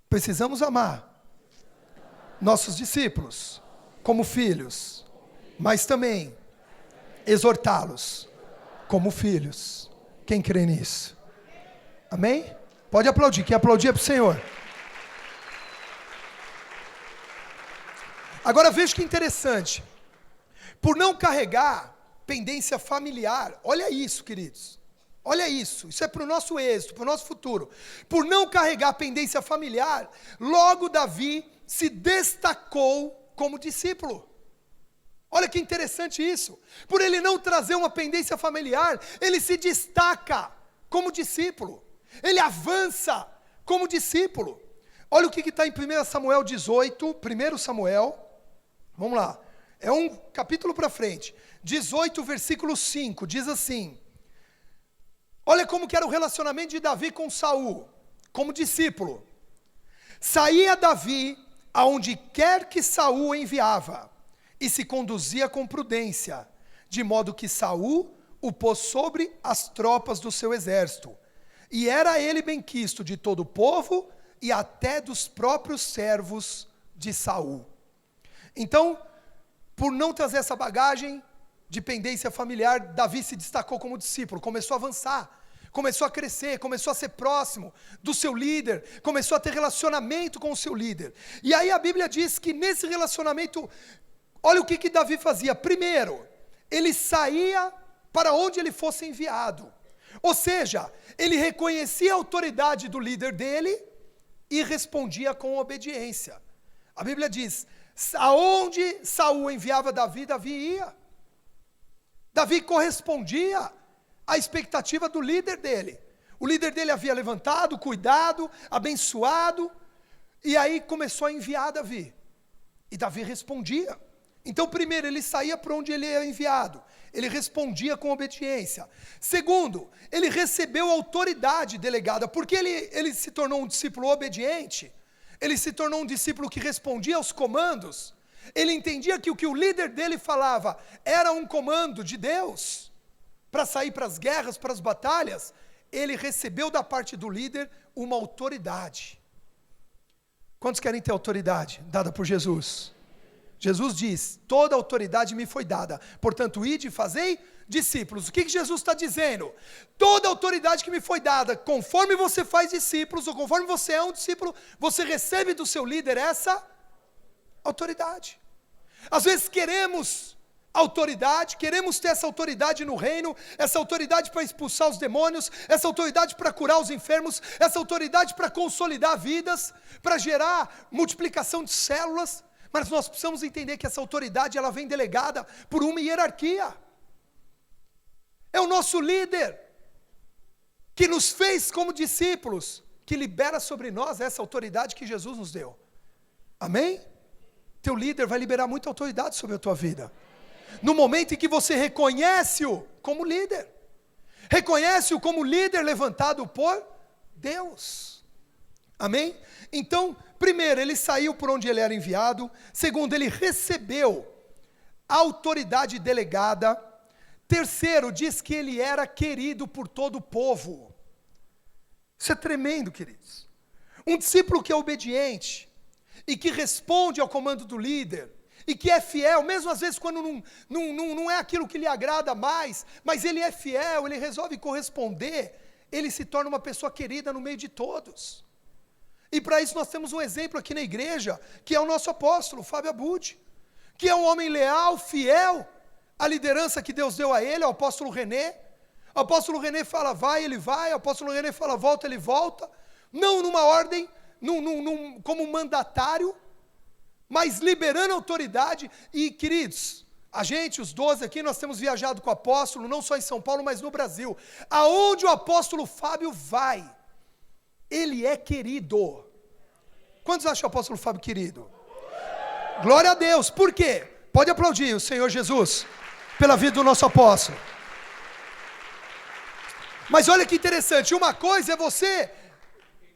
S1: Precisamos amar nossos discípulos como filhos, mas também exortá-los como filhos. Quem crê nisso? Amém? Pode aplaudir, quem aplaudir é para o Senhor. Agora veja que interessante, por não carregar pendência familiar, olha isso, queridos, olha isso é para o nosso êxito, para o nosso futuro. Por não carregar pendência familiar, logo Davi se destacou como discípulo. Olha que interessante isso, por ele não trazer uma pendência familiar, ele se destaca como discípulo, ele avança como discípulo. Olha o que está em 1 Samuel 18, 1 Samuel, vamos lá, é um capítulo para frente, 18, versículo 5, diz assim, olha como que era o relacionamento de Davi com Saul, como discípulo. Saía Davi aonde quer que Saul enviava, e se conduzia com prudência, de modo que Saul o pôs sobre as tropas do seu exército, e era ele benquisto de todo o povo, e até dos próprios servos de Saul. Então, por não trazer essa bagagem de pendência familiar, Davi se destacou como discípulo, começou a avançar, começou a crescer, começou a ser próximo do seu líder, começou a ter relacionamento com o seu líder. E aí a Bíblia diz que nesse relacionamento, olha o que Davi fazia. Primeiro, ele saía para onde ele fosse enviado. Ou seja, ele reconhecia a autoridade do líder dele e respondia com obediência. A Bíblia diz, aonde Saul enviava Davi, Davi ia. Davi correspondia à expectativa do líder dele. O líder dele havia levantado, cuidado, abençoado, e aí começou a enviar Davi. E Davi respondia. Então, primeiro, ele saía para onde ele era enviado. Ele respondia com obediência. Segundo, ele recebeu autoridade delegada, porque ele se tornou um discípulo obediente. Ele se tornou um discípulo que respondia aos comandos. Ele entendia que o que o líder dele falava era um comando de Deus para sair para as guerras, para as batalhas. Ele recebeu da parte do líder uma autoridade. Quantos querem ter autoridade dada por Jesus? Jesus diz, toda autoridade me foi dada, portanto, ide e fazei discípulos. O que Jesus está dizendo? Toda autoridade que me foi dada, conforme você faz discípulos, ou conforme você é um discípulo, você recebe do seu líder essa autoridade. Às vezes queremos autoridade, queremos ter essa autoridade no reino, essa autoridade para expulsar os demônios, essa autoridade para curar os enfermos, essa autoridade para consolidar vidas, para gerar multiplicação de células, mas nós precisamos entender que essa autoridade ela vem delegada por uma hierarquia. É o nosso líder que nos fez como discípulos, que libera sobre nós essa autoridade que Jesus nos deu. Amém? Teu líder vai liberar muita autoridade sobre a tua vida. No momento em que você reconhece-o como líder. Reconhece-o como líder levantado por Deus. Amém? Então, primeiro, ele saiu por onde ele era enviado. Segundo, ele recebeu a autoridade delegada. Terceiro, diz que ele era querido por todo o povo. Isso é tremendo, queridos. Um discípulo que é obediente e que responde ao comando do líder, e que é fiel, mesmo às vezes quando não é aquilo que lhe agrada mais, mas ele é fiel, ele resolve corresponder, ele se torna uma pessoa querida no meio de todos. E para isso nós temos um exemplo aqui na igreja, que é o nosso apóstolo, Fábio Abud, que é um homem leal, fiel à liderança que Deus deu a ele, ao apóstolo René. O apóstolo René fala vai, ele vai, o apóstolo René fala volta, ele volta, não numa ordem, como mandatário, mas liberando autoridade. E queridos, a gente, os 12 aqui, nós temos viajado com o apóstolo, não só em São Paulo, mas no Brasil. Aonde o apóstolo Fábio vai, ele é querido. Quantos acham o apóstolo Fábio querido? Glória a Deus. Por quê? Pode aplaudir o Senhor Jesus pela vida do nosso apóstolo. Mas olha que interessante, uma coisa é você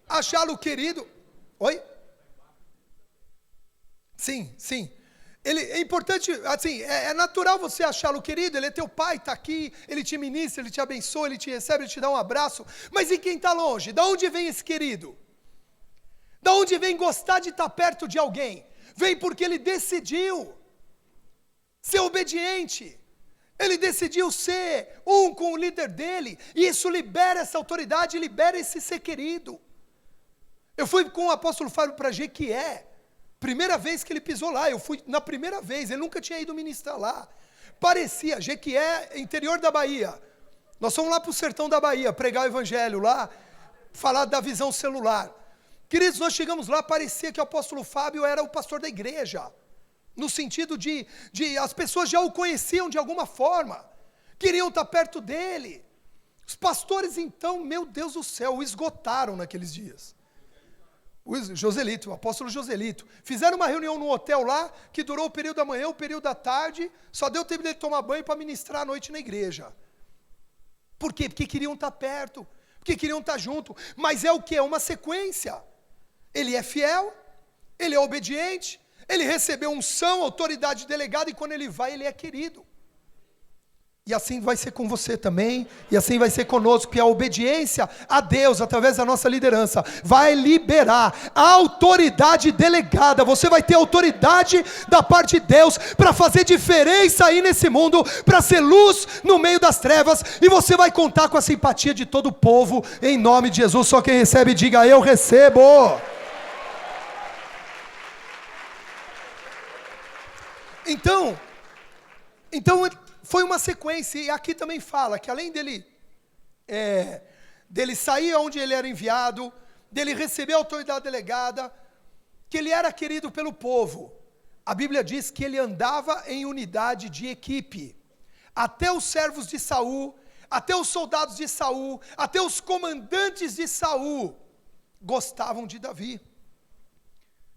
S1: achá-lo querido. Oi? Sim, sim. Ele, é importante, assim, é natural você achá-lo querido, ele é teu pai, está aqui, ele te ministra, ele te abençoa, ele te recebe, ele te dá um abraço. Mas e quem está longe? Da onde vem esse querido? Da onde vem gostar de estar perto de alguém? Vem porque ele decidiu ser obediente. Ele decidiu ser um com o líder dele, e isso libera essa autoridade, libera esse ser querido. Eu fui com o apóstolo Fábio para Jequié, primeira vez que ele pisou lá, eu fui na primeira vez, ele nunca tinha ido ministrar lá. Parecia, Jequié, interior da Bahia. Nós fomos lá para o sertão da Bahia, pregar o evangelho lá, falar da visão celular. Queridos, nós chegamos lá, parecia que o apóstolo Fábio era o pastor da igreja. No sentido de as pessoas já o conheciam de alguma forma, queriam estar perto dele. Os pastores então, meu Deus do céu, o esgotaram naqueles dias. O Joselito, o apóstolo Joselito, fizeram uma reunião no hotel lá, que durou o período da manhã, o período da tarde, só deu tempo de tomar banho para ministrar à noite na igreja. Por quê? Porque queriam estar perto, porque queriam estar junto, mas é o que? É uma sequência. Ele é fiel, ele é obediente, ele recebeu unção, autoridade delegada, e quando ele vai, ele é querido. E assim vai ser com você também, e assim vai ser conosco, que a obediência a Deus, através da nossa liderança, vai liberar a autoridade delegada. Você vai ter autoridade da parte de Deus, para fazer diferença aí nesse mundo, para ser luz no meio das trevas, e você vai contar com a simpatia de todo o povo, em nome de Jesus. Só quem recebe, diga: eu recebo. Então, foi uma sequência, e aqui também fala que além dele sair onde ele era enviado, dele receber a autoridade delegada, que ele era querido pelo povo. A Bíblia diz que ele andava em unidade de equipe. Até os servos de Saul, até os soldados de Saul, até os comandantes de Saul gostavam de Davi,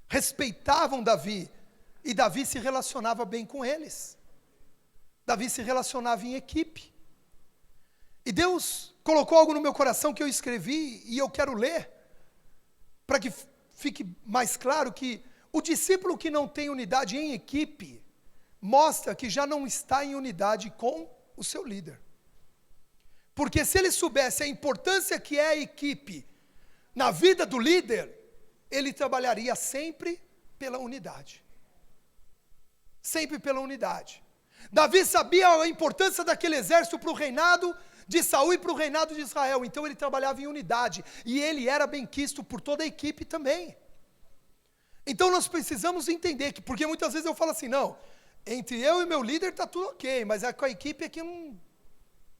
S1: respeitavam Davi, e Davi se relacionava bem com eles. Davi se relacionava em equipe. E Deus colocou algo no meu coração que eu escrevi e eu quero ler, para que fique mais claro que o discípulo que não tem unidade em equipe, mostra que já não está em unidade com o seu líder. Porque se ele soubesse a importância que é a equipe na vida do líder, ele trabalharia sempre pela unidade. Sempre pela unidade. Davi sabia a importância daquele exército para o reinado de Saul e para o reinado de Israel, então ele trabalhava em unidade, e ele era benquisto por toda a equipe também. Então nós precisamos entender que, porque muitas vezes eu falo assim, não, entre eu e meu líder está tudo ok, mas com a equipe é que eu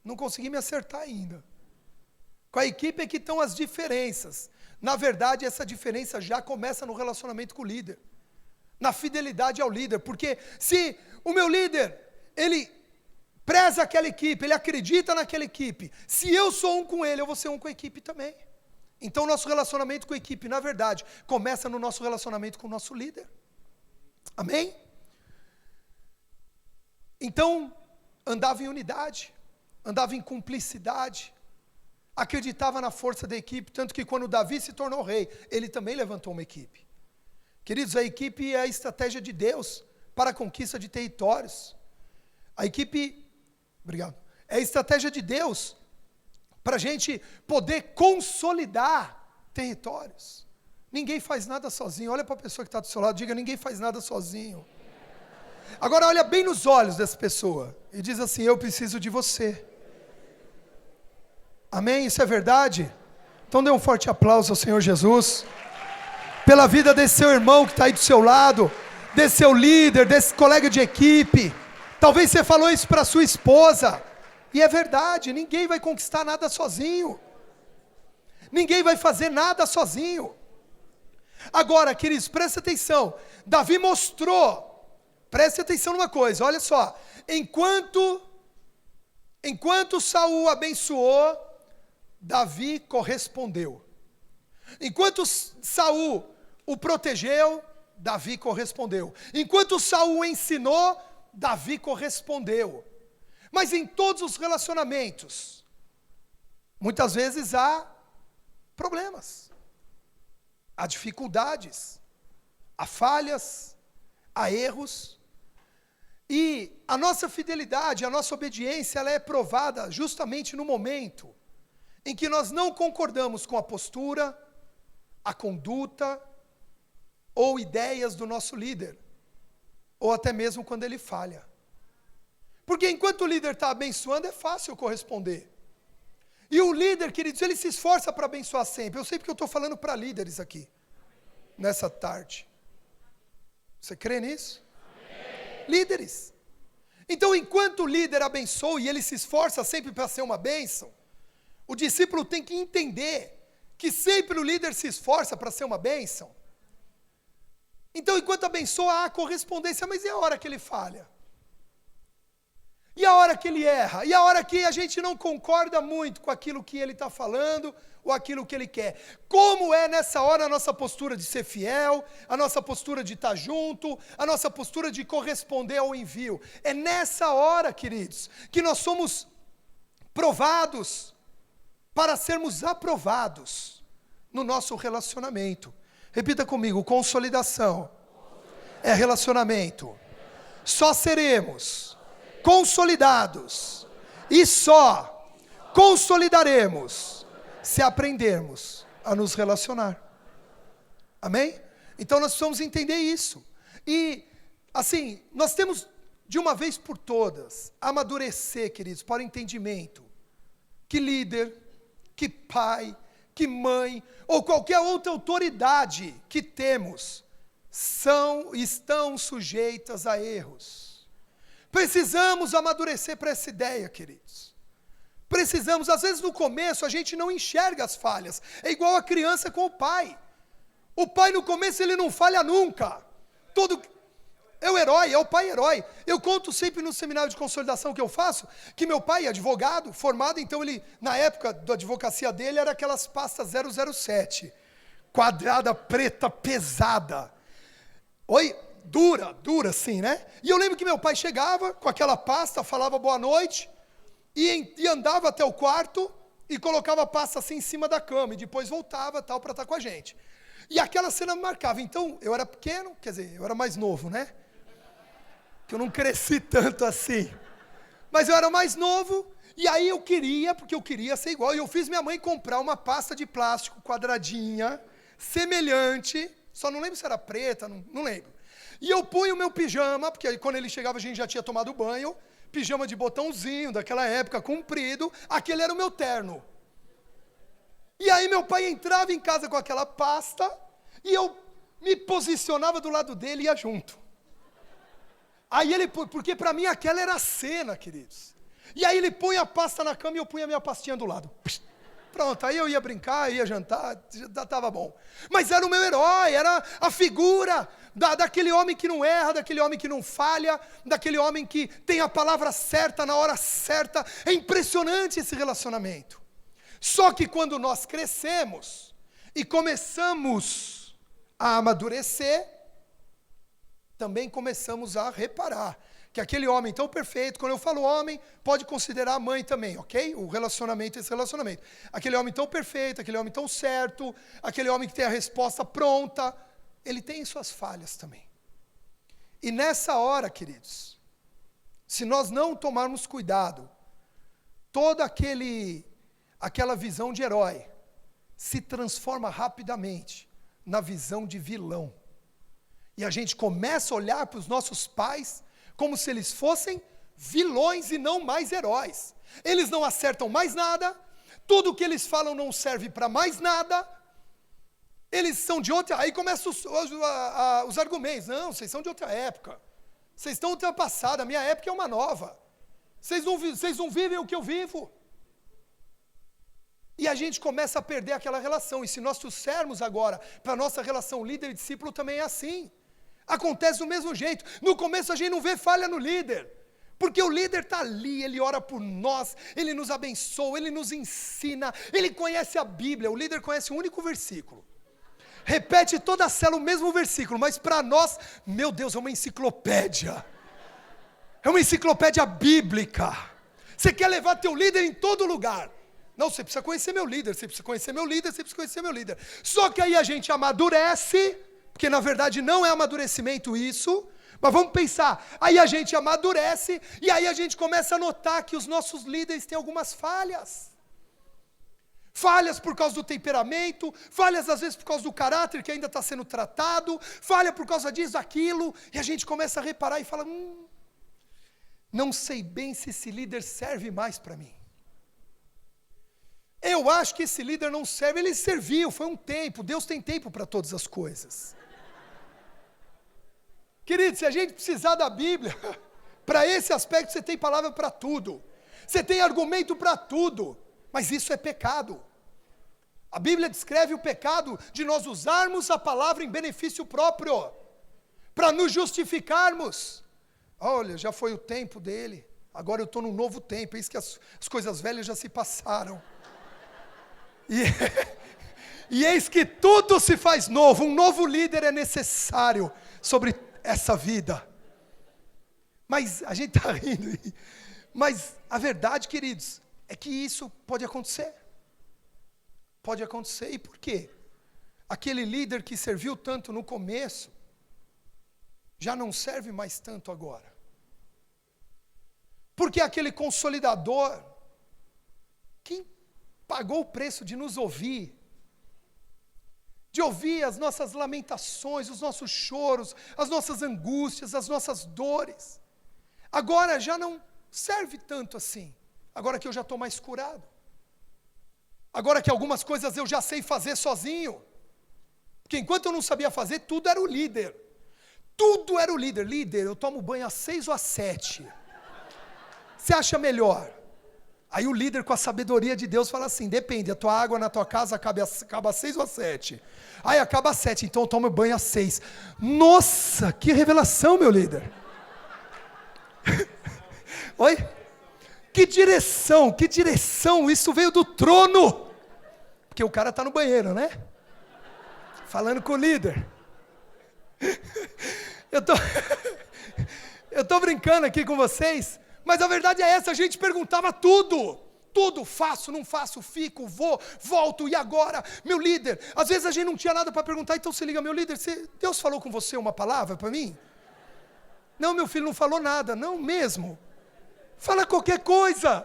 S1: não consegui me acertar ainda. Com a equipe é que estão as diferenças. Na verdade, essa diferença já começa no relacionamento com o líder, na fidelidade ao líder, porque se o meu líder, ele preza aquela equipe, ele acredita naquela equipe, se eu sou um com ele, eu vou ser um com a equipe também. Então o nosso relacionamento com a equipe, na verdade, começa no nosso relacionamento com o nosso líder. Amém? Então, andava em unidade, andava em cumplicidade, acreditava na força da equipe, tanto que quando Davi se tornou rei, ele também levantou uma equipe. Queridos, a equipe é a estratégia de Deus para a conquista de territórios. A equipe, obrigado, é a estratégia de Deus para a gente poder consolidar territórios. Ninguém faz nada sozinho. Olha para a pessoa que está do seu lado, diga, ninguém faz nada sozinho. Agora olha bem nos olhos dessa pessoa e diz assim, eu preciso de você. Amém? Isso é verdade? Então dê um forte aplauso ao Senhor Jesus, pela vida desse seu irmão que está aí do seu lado, desse seu líder, desse colega de equipe. Talvez você falou isso para sua esposa, e é verdade, ninguém vai conquistar nada sozinho. Ninguém vai fazer nada sozinho. Agora, queridos, presta atenção. Davi mostrou, preste atenção numa coisa, olha só. Enquanto Saul abençoou, Davi correspondeu. Enquanto Saul o protegeu, Davi correspondeu. Enquanto Saul ensinou, Davi correspondeu. Mas em todos os relacionamentos, muitas vezes há problemas, há dificuldades, há falhas, há erros. E a nossa fidelidade, a nossa obediência, ela é provada justamente no momento em que nós não concordamos com a postura, a conduta ou ideias do nosso líder, ou até mesmo quando ele falha. Porque enquanto o líder está abençoando, é fácil corresponder. E o líder, queridos, ele se esforça para abençoar sempre. Eu sei porque eu estou falando para líderes aqui, nessa tarde. Você crê nisso? Amém. Líderes. Então, enquanto o líder abençoa e ele se esforça sempre para ser uma bênção, o discípulo tem que entender que sempre o líder se esforça para ser uma bênção. Então, enquanto abençoa, há correspondência, mas e a hora que ele falha? E a hora que ele erra? E a hora que a gente não concorda muito com aquilo que ele está falando, ou aquilo que ele quer? Como é nessa hora a nossa postura de ser fiel, a nossa postura de estar junto, a nossa postura de corresponder ao envio? É nessa hora, queridos, que nós somos provados para sermos aprovados no nosso relacionamento. Repita comigo, consolidação é relacionamento. Só seremos consolidados e só consolidaremos se aprendermos a nos relacionar. Amém? Então nós precisamos entender isso. E assim, nós temos de uma vez por todas amadurecer, queridos, para o entendimento que líder, que pai, que mãe ou qualquer outra autoridade que temos estão sujeitas a erros. Precisamos amadurecer para essa ideia, queridos. Precisamos, às vezes no começo a gente não enxerga as falhas. É igual a criança com o pai. O pai no começo ele não falha nunca. Todo é o herói, é o pai herói. Eu conto sempre no seminário de consolidação que eu faço, que meu pai é advogado, formado, então ele, na época da advocacia dele, era aquelas pastas 007, quadrada, preta, pesada. Oi, dura assim, né? E eu lembro que meu pai chegava com aquela pasta, falava boa noite, e andava até o quarto, e colocava a pasta assim em cima da cama, e depois voltava tal para estar com a gente. E aquela cena me marcava. Então, eu era pequeno, quer dizer, eu era mais novo, né? Que eu não cresci tanto assim. Mas eu era mais novo, e aí porque eu queria ser igual. E eu fiz minha mãe comprar uma pasta de plástico quadradinha, semelhante, só não lembro se era preta, não lembro. E eu punho o meu pijama, porque aí quando ele chegava a gente já tinha tomado banho, pijama de botãozinho, daquela época, comprido, aquele era o meu terno. E aí meu pai entrava em casa com aquela pasta, e eu me posicionava do lado dele e ia junto. Aí ele, porque para mim aquela era a cena, queridos. E aí ele põe a pasta na cama e eu punho a minha pastinha do lado. Pronto, aí eu ia brincar, ia jantar, já estava bom. Mas era o meu herói, era a figura daquele homem que não erra, daquele homem que não falha, daquele homem que tem a palavra certa na hora certa. É impressionante esse relacionamento. Só que quando nós crescemos e começamos a amadurecer, também começamos a reparar que aquele homem tão perfeito, quando eu falo homem, pode considerar a mãe também, ok? O relacionamento, esse relacionamento. Aquele homem tão perfeito, aquele homem tão certo, aquele homem que tem a resposta pronta, ele tem suas falhas também. E nessa hora, queridos, se nós não tomarmos cuidado, toda aquela visão de herói se transforma rapidamente na visão de vilão. E a gente começa a olhar para os nossos pais como se eles fossem vilões e não mais heróis. Eles não acertam mais nada, tudo que eles falam não serve para mais nada, eles são de outra... Aí começam os argumentos. Não, vocês são de outra época, vocês estão ultrapassados, a minha época é uma nova, vocês não vivem o que eu vivo. E a gente começa a perder aquela relação. E se nós trouxermos agora para a nossa relação líder e discípulo, também é assim. Acontece do mesmo jeito. No começo a gente não vê falha no líder, porque o líder está ali, ele ora por nós, ele nos abençoa, ele nos ensina, ele conhece a Bíblia. O líder conhece um único versículo, repete toda a célula o mesmo versículo, mas para nós, meu Deus, é uma enciclopédia. É uma enciclopédia bíblica. Você quer levar teu líder em todo lugar. Não, você precisa conhecer meu líder, você precisa conhecer meu líder, você precisa conhecer meu líder. Só que aí a gente amadurece, porque na verdade não é amadurecimento isso, mas vamos pensar, aí a gente amadurece, e aí a gente começa a notar que os nossos líderes têm algumas falhas. Falhas por causa do temperamento, falhas às vezes por causa do caráter que ainda está sendo tratado, falha por causa disso, aquilo, e a gente começa a reparar e fala, não sei bem se esse líder serve mais para mim. Eu acho que esse líder não serve, ele serviu, foi um tempo, Deus tem tempo para todas as coisas. Querido, se a gente precisar da Bíblia, para esse aspecto você tem palavra para tudo, você tem argumento para tudo, mas isso é pecado. A Bíblia descreve o pecado de nós usarmos a palavra em benefício próprio, para nos justificarmos. Olha, já foi o tempo dele, agora eu estou num novo tempo, é isso que as coisas velhas já se passaram. E eis que tudo se faz novo, um novo líder é necessário sobre essa vida. Mas a gente está rindo, mas a verdade, queridos, é que isso pode acontecer. Pode acontecer, e por quê? Aquele líder que serviu tanto no começo, já não serve mais tanto agora. Porque aquele consolidador, quem pagou o preço de nos ouvir, de ouvir as nossas lamentações, os nossos choros, as nossas angústias, as nossas dores, agora já não serve tanto assim, agora que eu já estou mais curado, agora que algumas coisas eu já sei fazer sozinho, porque enquanto eu não sabia fazer, tudo era o líder, líder, eu tomo banho às 6 ou às 7, você acha melhor? Aí o líder com a sabedoria de Deus fala assim, depende, a tua água na tua casa acaba às 6 ou às 7? Aí acaba às 7, então eu tomo banho às 6. Nossa, que revelação, meu líder. Oi? Que direção, isso veio do trono. Porque o cara está no banheiro, né? Falando com o líder. Eu tô brincando aqui com vocês, mas a verdade é essa, a gente perguntava tudo, faço, não faço, fico, vou, volto, e agora? Meu líder, às vezes a gente não tinha nada para perguntar, então se liga, meu líder, Deus falou com você uma palavra para mim? Não, meu filho não falou nada, não mesmo. Fala qualquer coisa.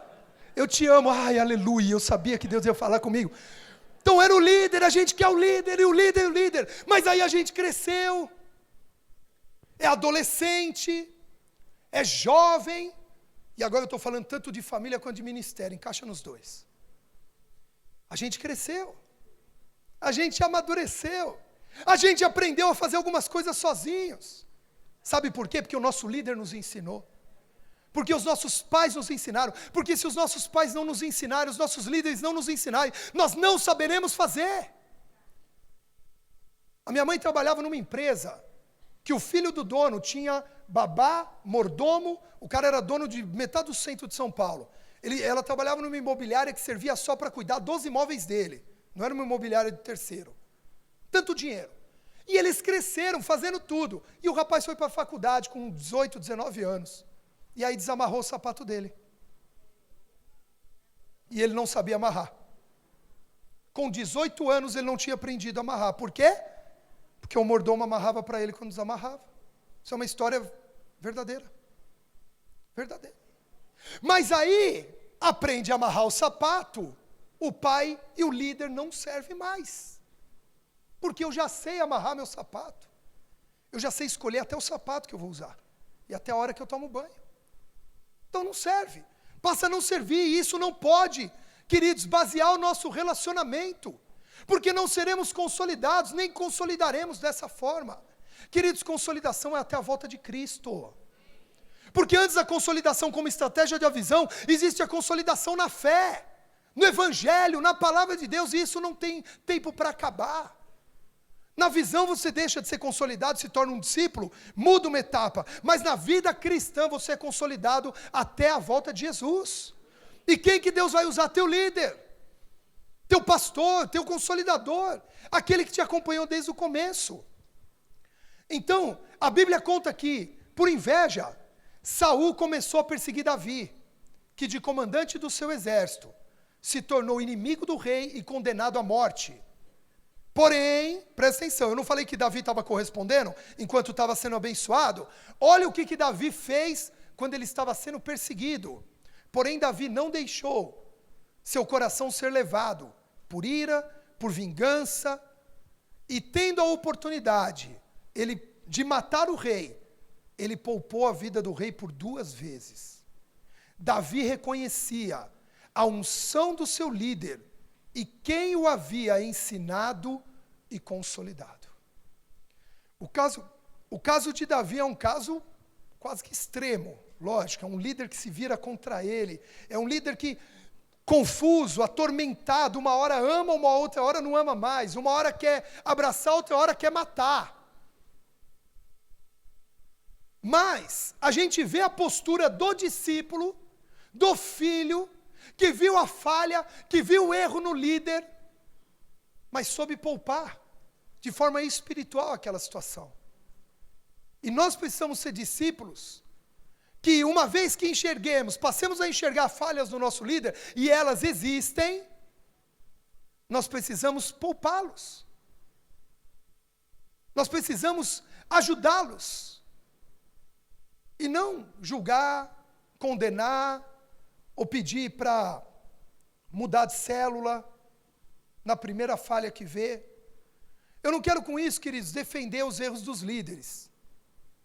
S1: Eu te amo, ai, aleluia, eu sabia que Deus ia falar comigo. Então era o líder, a gente quer o líder, e o líder. Mas aí a gente cresceu, é adolescente, é jovem, e agora eu estou falando tanto de família quanto de ministério, encaixa nos dois. A gente cresceu, a gente amadureceu, a gente aprendeu a fazer algumas coisas sozinhos. Sabe por quê? Porque o nosso líder nos ensinou. Porque os nossos pais nos ensinaram. Porque se os nossos pais não nos ensinarem, os nossos líderes não nos ensinarem, nós não saberemos fazer. A minha mãe trabalhava numa empresa que o filho do dono tinha babá, mordomo, o cara era dono de metade do centro de São Paulo. Ela trabalhava numa imobiliária que servia só para cuidar dos imóveis dele. Não era uma imobiliária de terceiro. Tanto dinheiro. E eles cresceram fazendo tudo. E o rapaz foi para a faculdade com 18, 19 anos. E aí desamarrou o sapato dele. E ele não sabia amarrar. Com 18 anos ele não tinha aprendido a amarrar. Por quê? Porque o mordomo amarrava para ele quando desamarrava. Isso é uma história verdadeira. Verdadeira. Mas aí, aprende a amarrar o sapato, o pai e o líder não servem mais. Porque eu já sei amarrar meu sapato. Eu já sei escolher até o sapato que eu vou usar. E até a hora que eu tomo banho. Então não serve. Passa a não servir, e isso não pode, queridos, basear o nosso relacionamento. Porque não seremos consolidados, nem consolidaremos dessa forma. Queridos, consolidação é até a volta de Cristo. Porque antes da consolidação como estratégia de visão, existe a consolidação na fé, no Evangelho, na Palavra de Deus, e isso não tem tempo para acabar. Na visão você deixa de ser consolidado, se torna um discípulo, muda uma etapa. Mas na vida cristã você é consolidado até a volta de Jesus. E quem que Deus vai usar? Teu líder, teu pastor, teu consolidador, aquele que te acompanhou desde o começo. Então, a Bíblia conta que, por inveja, Saul começou a perseguir Davi, que de comandante do seu exército, se tornou inimigo do rei e condenado à morte. Porém, presta atenção, eu não falei que Davi estava correspondendo enquanto estava sendo abençoado? Olha o que Davi fez quando ele estava sendo perseguido. Porém, Davi não deixou seu coração ser levado por ira, por vingança, e tendo a oportunidade de matar o rei, ele poupou a vida do rei por 2 vezes. Davi reconhecia a unção do seu líder, e quem o havia ensinado e consolidado. O caso de Davi é um caso quase que extremo, lógico, é um líder que se vira contra ele, é um líder que, confuso, atormentado, uma hora ama, uma outra hora não ama mais, uma hora quer abraçar, outra hora quer matar. Mas a gente vê a postura do discípulo, do filho, que viu a falha, que viu o erro no líder, mas soube poupar de forma espiritual aquela situação. E nós precisamos ser discípulos que, uma vez que enxerguemos, passemos a enxergar falhas no nosso líder, e elas existem, nós precisamos poupá-los. Nós precisamos ajudá-los. E não julgar, condenar, ou pedir para mudar de célula na primeira falha que vê. Eu não quero com isso, queridos, defender os erros dos líderes,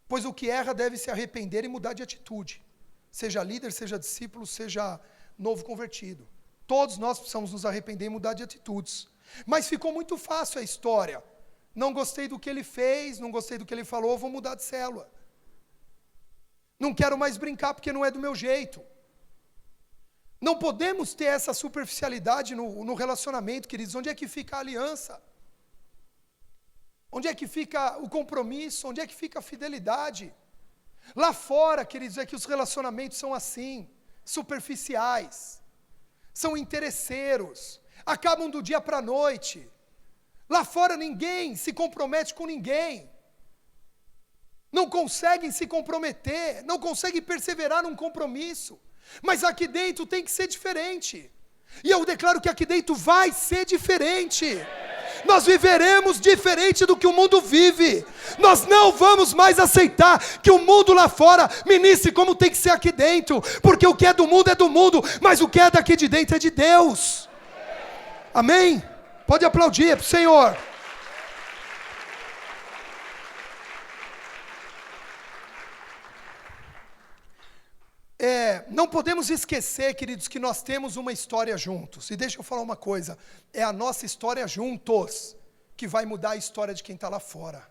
S1: pois o que erra deve se arrepender e mudar de atitude, seja líder, seja discípulo, seja novo convertido. Todos nós precisamos nos arrepender e mudar de atitudes. Mas ficou muito fácil a história. Não gostei do que ele fez, não gostei do que ele falou, vou mudar de célula. Não quero mais brincar porque não é do meu jeito. Não podemos ter essa superficialidade no relacionamento, queridos. Onde é que fica a aliança? Onde é que fica o compromisso? Onde é que fica a fidelidade? Lá fora, queridos, é que os relacionamentos são assim, superficiais, são interesseiros, acabam do dia para a noite. Lá fora ninguém se compromete com ninguém. Não conseguem se comprometer, não conseguem perseverar num compromisso. Mas aqui dentro tem que ser diferente. E eu declaro que aqui dentro vai ser diferente. Nós viveremos diferente do que o mundo vive. Nós não vamos mais aceitar que o mundo lá fora ministre como tem que ser aqui dentro. Porque o que é do mundo, mas o que é daqui de dentro é de Deus. Amém? Pode aplaudir para o Senhor. Não podemos esquecer, queridos, que nós temos uma história juntos. E deixa eu falar uma coisa, é a nossa história juntos que vai mudar a história de quem está lá fora.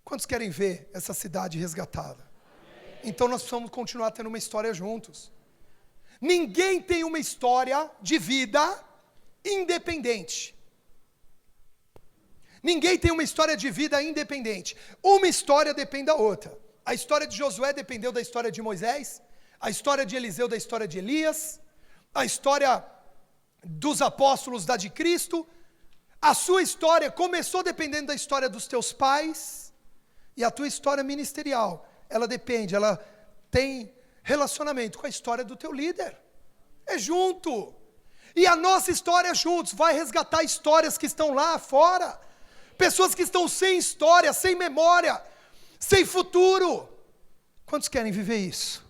S1: Quantos querem ver essa cidade resgatada? Então nós precisamos continuar tendo uma história juntos. Ninguém tem uma história de vida independente. Ninguém tem uma história de vida independente. Uma história depende da outra. A história de Josué dependeu da história de Moisés, a história de Eliseu da história de Elias, a história dos apóstolos da de Cristo. A sua história começou dependendo da história dos teus pais, e a tua história ministerial, ela tem relacionamento com a história do teu líder. É junto. E a nossa história juntos vai resgatar histórias que estão lá fora, pessoas que estão sem história, sem memória, sem futuro. Quantos querem viver isso?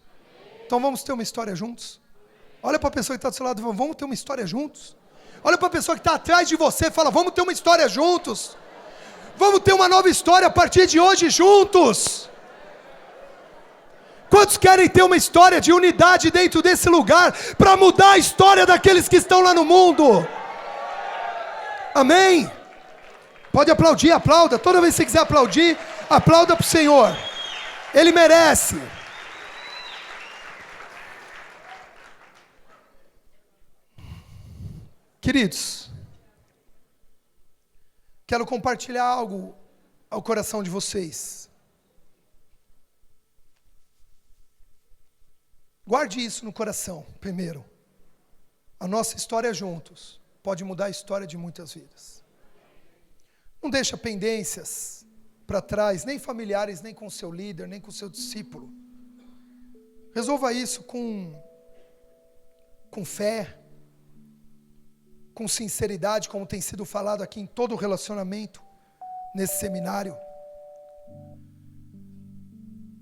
S1: Então vamos ter uma história juntos? Olha para a pessoa que está do seu lado e fala, vamos ter uma história juntos? Olha para a pessoa que está atrás de você e fala, vamos ter uma história juntos? Vamos ter uma nova história a partir de hoje juntos? Quantos querem ter uma história de unidade dentro desse lugar para mudar a história daqueles que estão lá no mundo? Amém? Pode aplaudir, aplauda. Toda vez que você quiser aplaudir, aplauda para o Senhor. Ele merece. Queridos, quero compartilhar algo ao coração de vocês. Guarde isso no coração, primeiro. A nossa história juntos pode mudar a história de muitas vidas. Não deixa pendências para trás, nem familiares, nem com o seu líder, nem com o seu discípulo. Resolva isso com fé, com sinceridade, como tem sido falado aqui em todo o relacionamento, nesse seminário.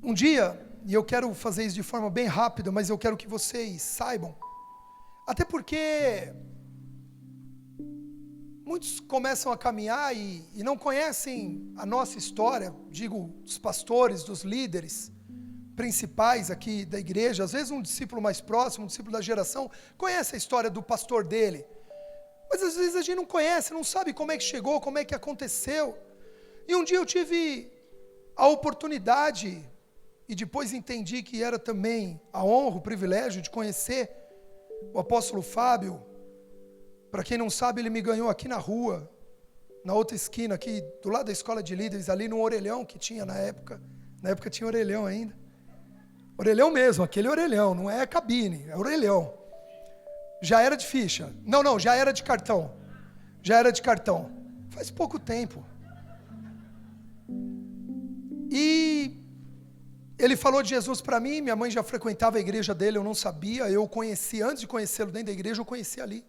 S1: Um dia, e eu quero fazer isso de forma bem rápida, mas eu quero que vocês saibam, até porque muitos começam a caminhar e não conhecem a nossa história, digo, dos pastores, dos líderes principais aqui da igreja. Às vezes um discípulo mais próximo, um discípulo da geração, conhece a história do pastor dele, mas às vezes a gente não conhece, não sabe como é que chegou, como é que aconteceu. E um dia eu tive a oportunidade, e depois entendi que era também a honra, o privilégio de conhecer o apóstolo Fábio. Para quem não sabe, ele me ganhou aqui na rua, na outra esquina, aqui do lado da escola de líderes, ali no orelhão que tinha na época. Na época tinha orelhão ainda. Orelhão mesmo, aquele orelhão, não é cabine, é orelhão. Já era de ficha. Não, já era de cartão. Já era de cartão. Faz pouco tempo. E ele falou de Jesus para mim, minha mãe já frequentava a igreja dele, eu não sabia, eu conheci, antes de conhecê-lo dentro da igreja, eu conheci ali.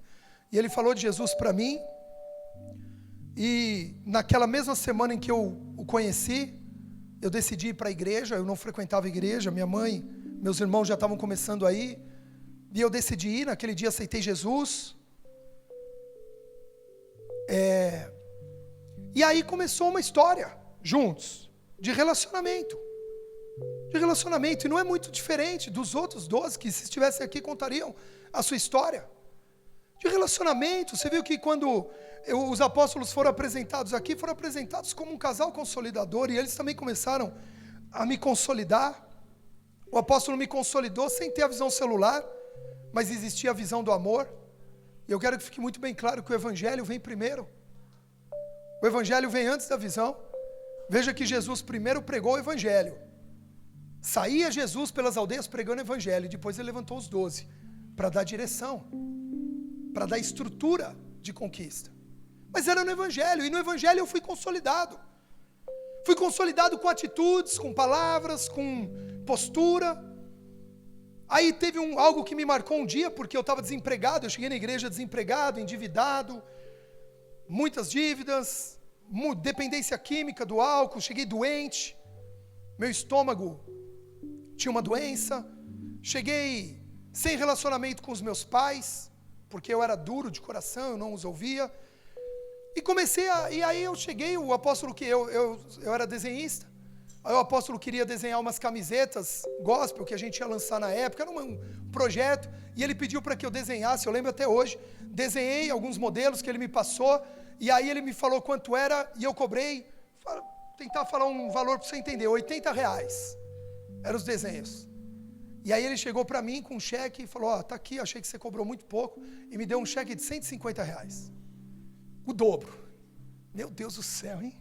S1: E ele falou de Jesus para mim, e naquela mesma semana em que eu o conheci, eu decidi ir para a igreja. Eu não frequentava a igreja, minha mãe, meus irmãos já estavam começando a ir, e eu decidi ir. Naquele dia aceitei Jesus, e aí começou uma história, juntos, de relacionamento, e não é muito diferente dos outros 12, que se estivessem aqui contariam a sua história, de relacionamento. Você viu que quando os apóstolos foram apresentados aqui, foram apresentados como um casal consolidador, e eles também começaram a me consolidar. O apóstolo me consolidou sem ter a visão celular, mas existia a visão do amor. E eu quero que fique muito bem claro que o Evangelho vem primeiro. O Evangelho vem antes da visão. Veja que Jesus primeiro pregou o Evangelho. Saía Jesus pelas aldeias pregando o Evangelho, e depois ele levantou os 12, para dar direção, para dar estrutura de conquista. Mas era no Evangelho, e no Evangelho eu fui consolidado. Fui consolidado com atitudes, com palavras, com postura. Aí teve algo que me marcou um dia, porque eu estava desempregado, eu cheguei na igreja desempregado, endividado, muitas dívidas, dependência química do álcool, cheguei doente, meu estômago tinha uma doença, cheguei sem relacionamento com os meus pais, porque eu era duro de coração, eu não os ouvia, e aí eu cheguei, o apóstolo, que eu era desenhista, aí o apóstolo queria desenhar umas camisetas gospel, que a gente ia lançar na época, era um projeto, e ele pediu para que eu desenhasse, eu lembro até hoje, desenhei alguns modelos que ele me passou, e aí ele me falou quanto era, e eu cobrei, tentar falar um valor para você entender, R$80, eram os desenhos. E aí ele chegou para mim com um cheque e falou, tá aqui, achei que você cobrou muito pouco, e me deu um cheque de R$150, o dobro. Meu Deus do céu, hein?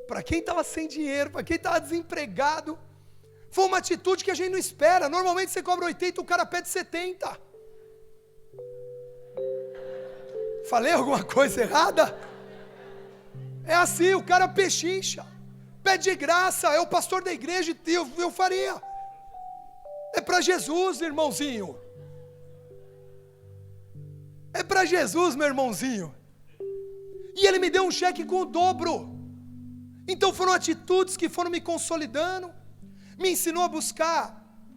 S1: Para quem estava sem dinheiro, para quem estava desempregado, foi uma atitude que a gente não espera. Normalmente você cobra 80, o cara pede 70. Falei alguma coisa errada? É assim, o cara pechincha, pede de graça, é o pastor da igreja, eu faria. É para Jesus, irmãozinho. É para Jesus, meu irmãozinho. E ele me deu um cheque com o dobro. Então foram atitudes que foram me consolidando, me ensinou a buscar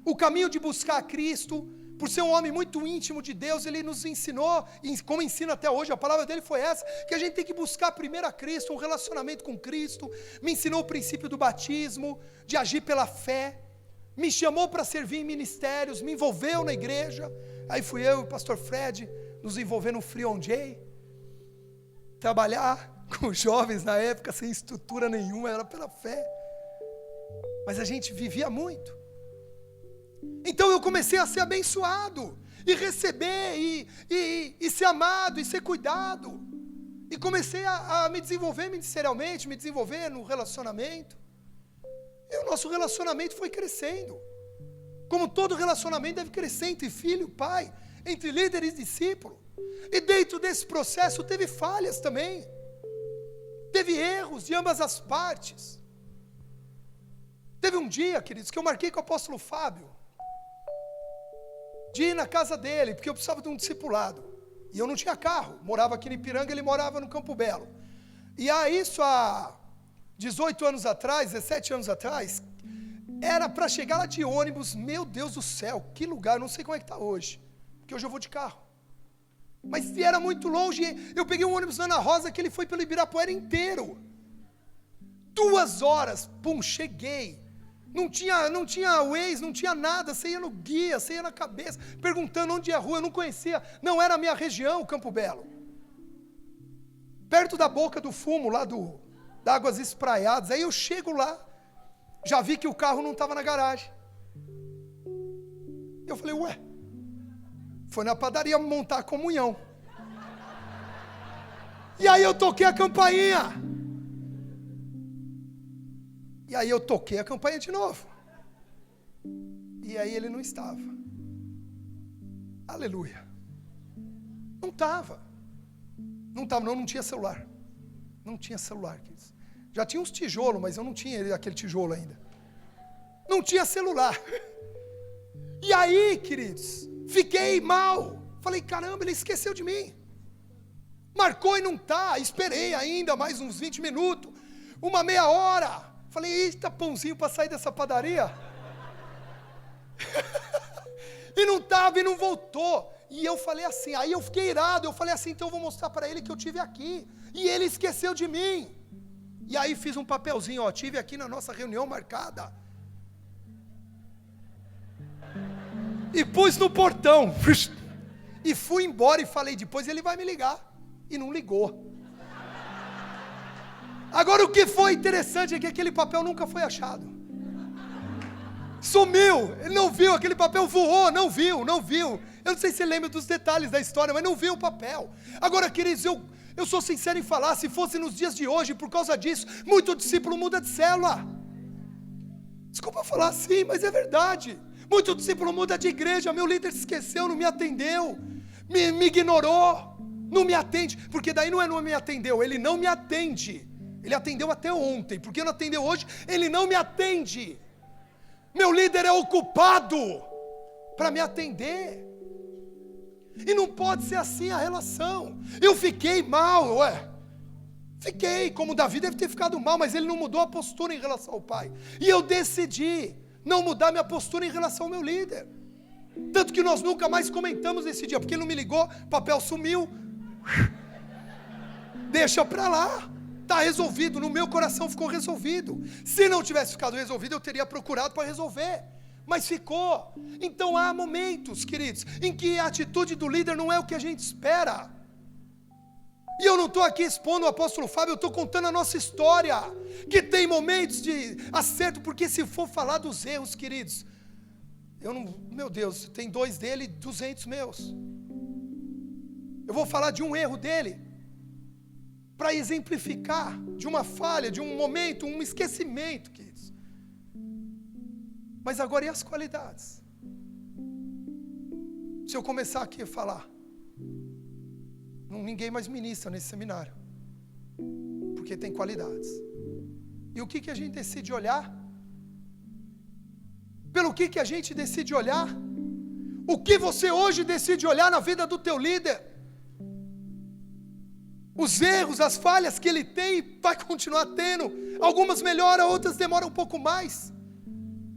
S1: o caminho de buscar a Cristo. Por ser um homem muito íntimo de Deus, ele nos ensinou, como ensina até hoje, a palavra dele foi essa, que a gente tem que buscar primeiro a Cristo, um relacionamento com Cristo. Me ensinou o princípio do batismo, de agir pela fé, me chamou para servir em ministérios, me envolveu na igreja. Aí fui eu e o pastor Fred nos envolver no Free On J, trabalhar com jovens na época sem estrutura nenhuma, era pela fé, mas a gente vivia muito. Então eu comecei a ser abençoado, e receber, e ser amado, e ser cuidado, e comecei a me desenvolver ministerialmente, me desenvolver no relacionamento, e o nosso relacionamento foi crescendo, como todo relacionamento deve crescer entre filho e pai, entre líder e discípulo, e dentro desse processo teve falhas também, teve erros de ambas as partes. Teve um dia, queridos, que eu marquei com o apóstolo Fábio, de ir na casa dele, porque eu precisava de um discipulado, e eu não tinha carro, morava aqui em Ipiranga, ele morava no Campo Belo, e isso há 18 anos atrás, 17 anos atrás, era para chegar lá de ônibus. Meu Deus do céu, que lugar, eu não sei como é que está hoje, porque hoje eu vou de carro, mas era muito longe. Eu peguei um ônibus na Ana Rosa, que ele foi pelo Ibirapuera inteiro, 2 horas, cheguei. Não tinha Waze, não tinha nada, você ia no guia, você ia na cabeça, perguntando onde é a rua, eu não conhecia, não era a minha região, Campo Belo. Perto da Boca do Fumo, lá da Águas Espraiadas, aí eu chego lá, já vi que o carro não estava na garagem. Eu falei, foi na padaria montar a comunhão. E aí eu toquei a campainha. E aí eu toquei a campainha de novo. E aí ele não estava. Aleluia. Não estava. Não tinha celular. Não tinha celular, queridos. Já tinha uns tijolos, mas eu não tinha aquele tijolo ainda. Não tinha celular. E aí, queridos, fiquei mal. Falei, caramba, ele esqueceu de mim. Marcou e não está. Esperei ainda mais uns 20 minutos. Uma meia hora. Falei, eita, pãozinho para sair dessa padaria. E não estava, e não voltou. E eu falei assim, aí eu fiquei irado. Eu falei assim, então eu vou mostrar para ele que eu tive aqui. E ele esqueceu de mim. E aí fiz um papelzinho, tive aqui na nossa reunião marcada. E pus no portão. E fui embora e falei, depois ele vai me ligar. E não ligou. Agora o que foi interessante é que aquele papel nunca foi achado. Sumiu, ele não viu, aquele papel voou, não viu. Eu não sei se você lembra dos detalhes da história, mas não viu o papel. Agora, queridos, eu sou sincero em falar, se fosse nos dias de hoje, por causa disso, muito discípulo muda de célula. Desculpa falar assim, mas é verdade. Muito discípulo muda de igreja, meu líder se esqueceu, não me atendeu, me ignorou, não me atende, porque daí não me atendeu, ele não me atende. Ele atendeu até ontem, porque não atendeu hoje, ele não me atende. Meu líder é ocupado para me atender. E não pode ser assim a relação. Eu fiquei mal, fiquei, como Davi deve ter ficado mal, mas ele não mudou a postura em relação ao pai. E eu decidi não mudar minha postura em relação ao meu líder. Tanto que nós nunca mais comentamos esse dia, porque ele não me ligou, o papel sumiu. Deixa para lá. Está resolvido, no meu coração ficou resolvido. Se não tivesse ficado resolvido, eu teria procurado para resolver. Mas ficou. Então há momentos, queridos, em que a atitude do líder não é o que a gente espera. E eu não estou aqui expondo o apóstolo Fábio, eu estou contando a nossa história. Que tem momentos de acerto, porque se for falar dos erros, queridos, meu Deus, tem 2 dele e 200 meus. Eu vou falar de um erro dele, para exemplificar de uma falha, de um momento, um esquecimento, queridos. Mas agora e as qualidades? Se eu começar aqui a falar, ninguém mais ministra nesse seminário, porque tem qualidades. E o que a gente decide olhar? Pelo que a gente decide olhar? O que você hoje decide olhar na vida do teu líder? Os erros, as falhas que ele tem, vai continuar tendo. Algumas melhoram, outras demoram um pouco mais.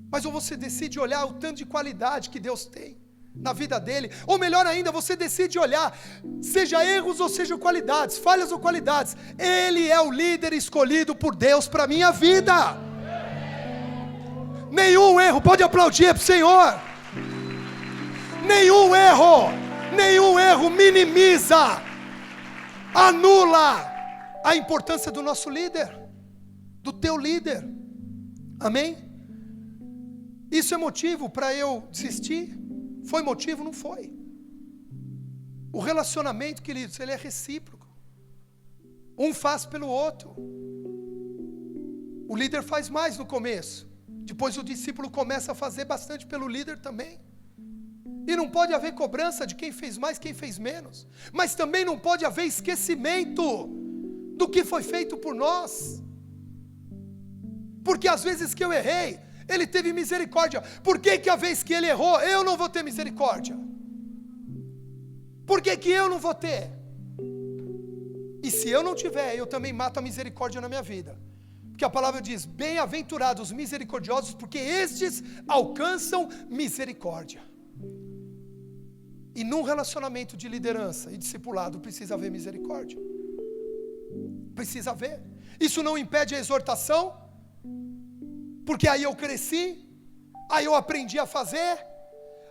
S1: Mas ou você decide olhar o tanto de qualidade que Deus tem na vida dele, ou melhor ainda, você decide olhar, seja erros ou seja qualidades, falhas ou qualidades, ele é o líder escolhido por Deus para a minha vida. Nenhum erro, pode aplaudir para o Senhor. Nenhum erro minimiza, anula a importância do nosso líder, do teu líder. Amém? Isso é motivo para eu desistir? Foi motivo? Não foi. O relacionamento, queridos, ele é recíproco. Um faz pelo outro. O líder faz mais no começo, depois o discípulo começa a fazer bastante pelo líder também. E não pode haver cobrança de quem fez mais, quem fez menos. Mas também não pode haver esquecimento do que foi feito por nós. Porque às vezes que eu errei, ele teve misericórdia. Por que a vez que ele errou, eu não vou ter misericórdia? Por que eu não vou ter? E se eu não tiver, eu também mato a misericórdia na minha vida. Porque a palavra diz, bem-aventurados os misericordiosos, porque estes alcançam misericórdia. E num relacionamento de liderança e discipulado, precisa haver misericórdia. Precisa haver. Isso não impede a exortação, porque aí eu cresci, aí eu aprendi a fazer,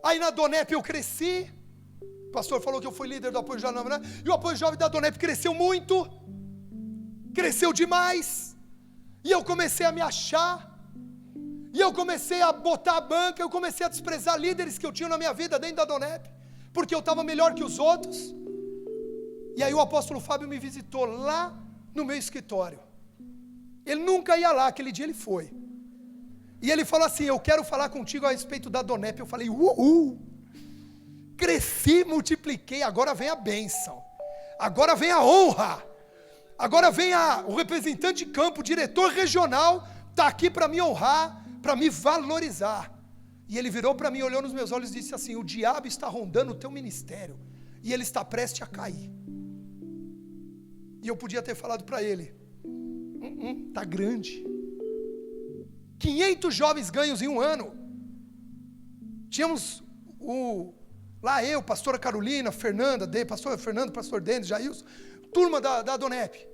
S1: aí na Donep eu cresci. O pastor falou que eu fui líder do Apoio Jovem, e o Apoio Jovem da Donep cresceu muito, cresceu demais, e eu comecei a me achar, e eu comecei a botar a banca, eu comecei a desprezar líderes que eu tinha na minha vida dentro da Donep, porque eu estava melhor que os outros. E aí o apóstolo Fábio me visitou lá no meu escritório. Ele nunca ia lá, aquele dia ele foi. E ele falou assim, eu quero falar contigo a respeito da Donep. Eu falei, cresci, multipliquei, agora vem a bênção, agora vem a honra, agora vem o representante de campo, o diretor regional, está aqui para me honrar, para me valorizar. E ele virou para mim, olhou nos meus olhos e disse assim, o diabo está rondando o teu ministério, e ele está prestes a cair. E eu podia ter falado para ele, está grande. 500 jovens ganhos em um ano. Tínhamos lá eu, pastora Carolina, Fernanda, pastor Fernando, pastor Denis, Jailson, turma da Donep.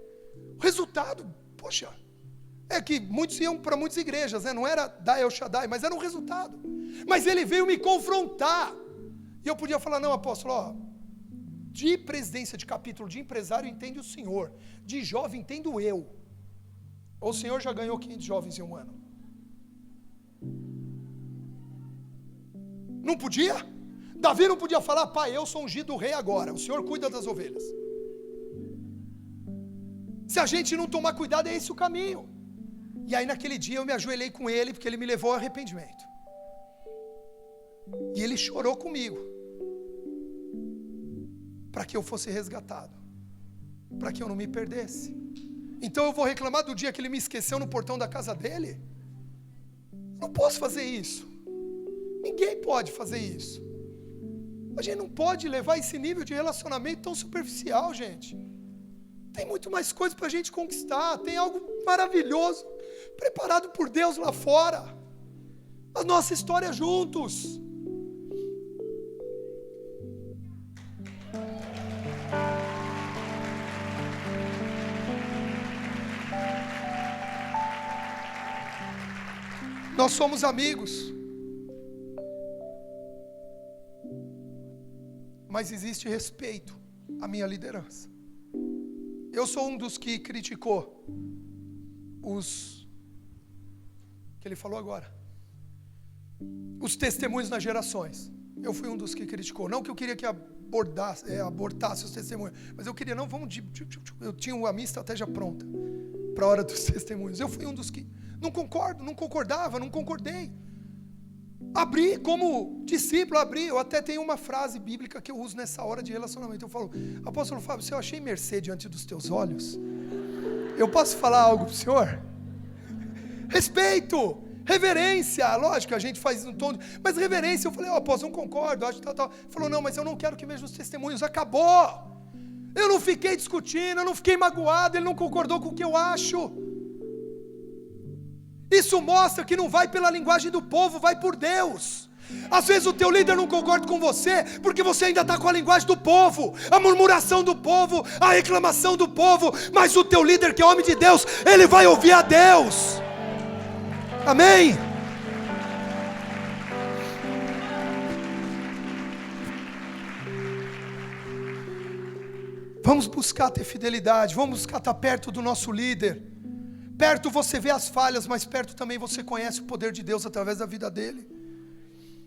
S1: O resultado, poxa, é que muitos iam para muitas igrejas, né? Não era da El Shaddai, mas era um resultado. Mas ele veio me confrontar. E eu podia falar, não, apóstolo, de presidência de capítulo, de empresário, entende o senhor. De jovem, entendo eu. O senhor já ganhou 500 jovens em um ano. Não podia? Davi não podia falar: pai, eu sou ungido do rei agora, o Senhor cuida das ovelhas. Se a gente não tomar cuidado, é esse o caminho. E aí naquele dia eu me ajoelhei com ele, porque ele me levou ao arrependimento. E ele chorou comigo, para que eu fosse resgatado, para que eu não me perdesse. Então eu vou reclamar do dia que ele me esqueceu no portão da casa dele? Não posso fazer isso. Ninguém pode fazer isso. A gente não pode levar esse nível de relacionamento tão superficial, gente. Tem muito mais coisa para a gente conquistar. Tem algo maravilhoso preparado por Deus lá fora. A nossa história juntos. Nós somos amigos, mas existe respeito à minha liderança. Eu sou um dos que criticou que ele falou agora, os testemunhos nas gerações. Eu fui um dos que criticou. Não que eu queria que abortasse os testemunhos, mas eu queria, eu tinha a minha estratégia pronta para a hora dos testemunhos. Eu fui um dos que não concordei. Abri como discípulo, eu até tenho uma frase bíblica que eu uso nessa hora de relacionamento. Eu falo: apóstolo Fábio, se eu achei mercê diante dos teus olhos, eu posso falar algo para o senhor? Respeito, reverência, lógico, a gente faz um tom, mas reverência. Eu falei: apóstolo, não concordo, acho tal. Ele falou: não, mas eu não quero que veja os testemunhos. Acabou. Eu não fiquei discutindo, eu não fiquei magoado, ele não concordou com o que eu acho. Isso mostra que não vai pela linguagem do povo, vai por Deus. Às vezes o teu líder não concorda com você, porque você ainda está com a linguagem do povo, a murmuração do povo, a reclamação do povo, mas o teu líder, que é homem de Deus, ele vai ouvir a Deus. Amém? Vamos buscar ter fidelidade, vamos buscar estar perto do nosso líder. Perto você vê as falhas, mas perto também você conhece o poder de Deus através da vida dele.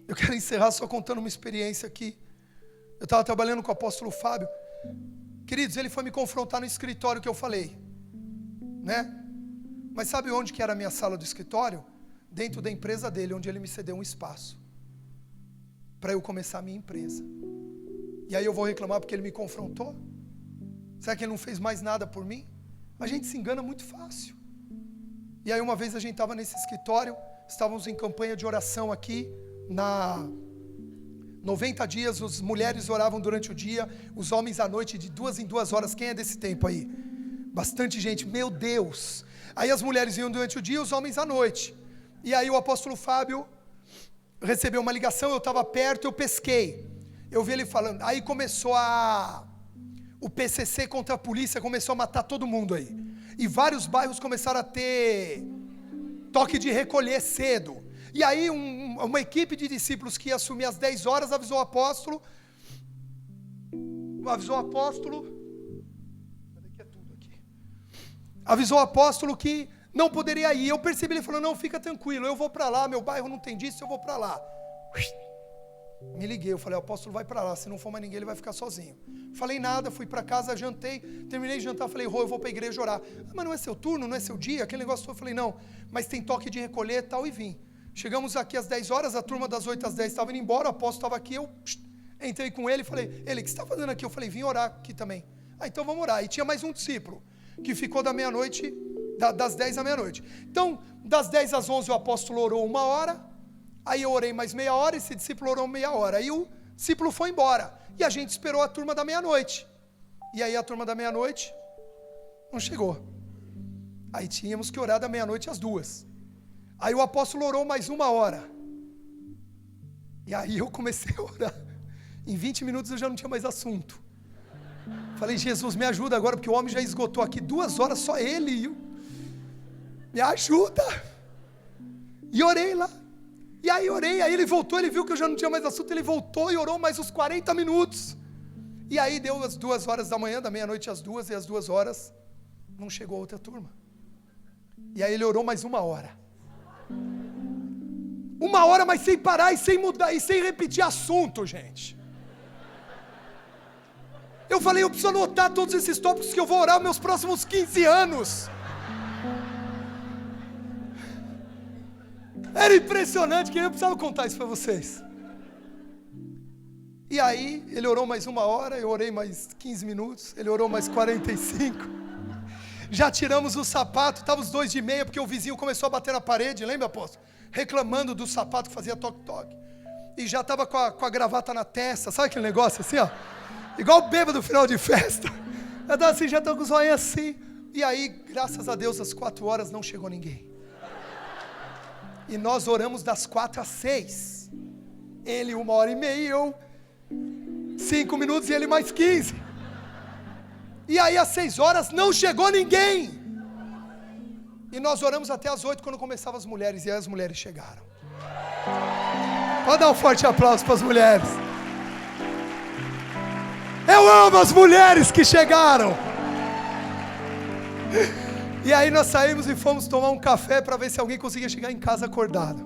S1: Eu quero encerrar só contando uma experiência aqui. Eu estava trabalhando com o apóstolo Fábio. Queridos, ele foi me confrontar no escritório que eu falei, né? Mas sabe onde que era a minha sala do escritório? Dentro da empresa dele, onde ele me cedeu um espaço para eu começar a minha empresa. E aí eu vou reclamar porque ele me confrontou? Será que ele não fez mais nada por mim? A gente se engana muito fácil. E aí uma vez a gente estava nesse escritório, estávamos em campanha de oração aqui, 90 dias, as mulheres oravam durante o dia, os homens à noite, de 2 em 2 horas. Quem é desse tempo aí? Bastante gente, meu Deus. Aí as mulheres iam durante o dia, os homens à noite. E aí o apóstolo Fábio recebeu uma ligação, eu estava perto, eu pesquei. Eu vi ele falando, aí começou o PCC contra a polícia, começou a matar todo mundo aí. E vários bairros começaram a ter toque de recolher cedo. E aí uma equipe de discípulos que ia assumir às 10 horas avisou o apóstolo. Avisou o apóstolo que não poderia ir. Eu percebi, ele falou: não, fica tranquilo, eu vou para lá, meu bairro não tem disso, eu vou para lá. Me liguei, eu falei: o apóstolo vai para lá, se não for mais ninguém ele vai ficar sozinho. Falei nada, fui para casa, jantei, terminei de jantar, falei: eu vou para a igreja orar. Mas não é seu turno, não é seu dia, aquele negócio todo. Eu falei: não, mas tem toque de recolher e tal, e vim. Chegamos aqui às 10 horas, a turma das 8 às 10 estava indo embora, o apóstolo estava aqui, eu entrei com ele e falei: ele, o que você está fazendo aqui? Eu falei: vim orar aqui também. Então vamos orar. E tinha mais um discípulo, que ficou da meia-noite, das 10 à meia-noite. Então, das 10 às 11 o apóstolo orou 1 hora, aí eu orei mais meia hora, esse discípulo orou meia hora, aí o discípulo foi embora, e a gente esperou a turma da meia-noite, e aí a turma da meia-noite não chegou, aí tínhamos que orar da meia-noite às 2, aí o apóstolo orou mais 1 hora, e aí eu comecei a orar, em 20 minutos eu já não tinha mais assunto, falei: Jesus, me ajuda agora, porque o homem já esgotou aqui 2 horas, só ele, me ajuda, e orei lá. E aí orei, aí ele voltou, ele viu que eu já não tinha mais assunto, ele voltou e orou mais uns 40 minutos. E aí deu as 2 horas da manhã, da meia-noite às 2, e às 2 horas não chegou a outra turma. E aí ele orou mais 1 hora. 1 hora, mas sem parar e sem mudar e sem repetir assunto, gente. Eu falei, eu preciso anotar todos esses tópicos que eu vou orar meus próximos 15 anos. Era impressionante, que eu precisava contar isso para vocês. E aí, ele orou mais 1 hora, eu orei mais 15 minutos, ele orou mais 45. Já tiramos o sapato, estava os 2 de meia, porque o vizinho começou a bater na parede, lembra, apóstolo? Reclamando do sapato que fazia toque-toque. E já estava com a gravata na testa, sabe aquele negócio assim, ó? Igual bêbado no final de festa. Eu estava assim, já estou com os olhos assim. E aí, graças a Deus, às 4 horas não chegou ninguém. E nós oramos das 4 às 6. Ele 1 hora e meia e eu 5 minutos e ele mais 15. E aí às 6 horas não chegou ninguém. E nós oramos até às 8 quando começavam as mulheres. E aí as mulheres chegaram. Pode dar um forte aplauso para as mulheres. Eu amo as mulheres que chegaram. E aí nós saímos e fomos tomar um café para ver se alguém conseguia chegar em casa acordado.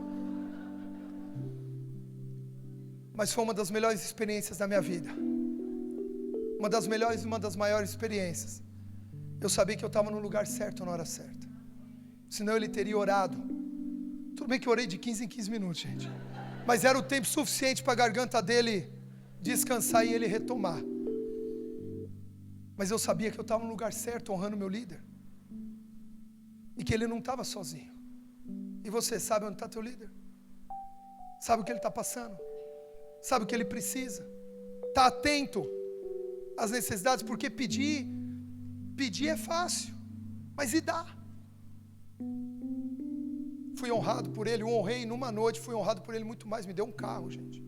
S1: Mas foi uma das melhores experiências da minha vida. Uma das melhores e uma das maiores experiências. Eu sabia que eu estava no lugar certo na hora certa. Senão ele teria orado. Tudo bem que eu orei de 15 em 15 minutos, gente. Mas era o tempo suficiente para a garganta dele descansar e ele retomar. Mas eu sabia que eu estava no lugar certo, honrando meu líder. E que ele não estava sozinho. E você sabe onde está teu líder? Sabe o que ele está passando? Sabe o que ele precisa? Está atento às necessidades, porque pedir é fácil, mas e dá? Fui honrado por ele, o honrei numa noite, fui honrado por ele muito mais, me deu um carro, gente.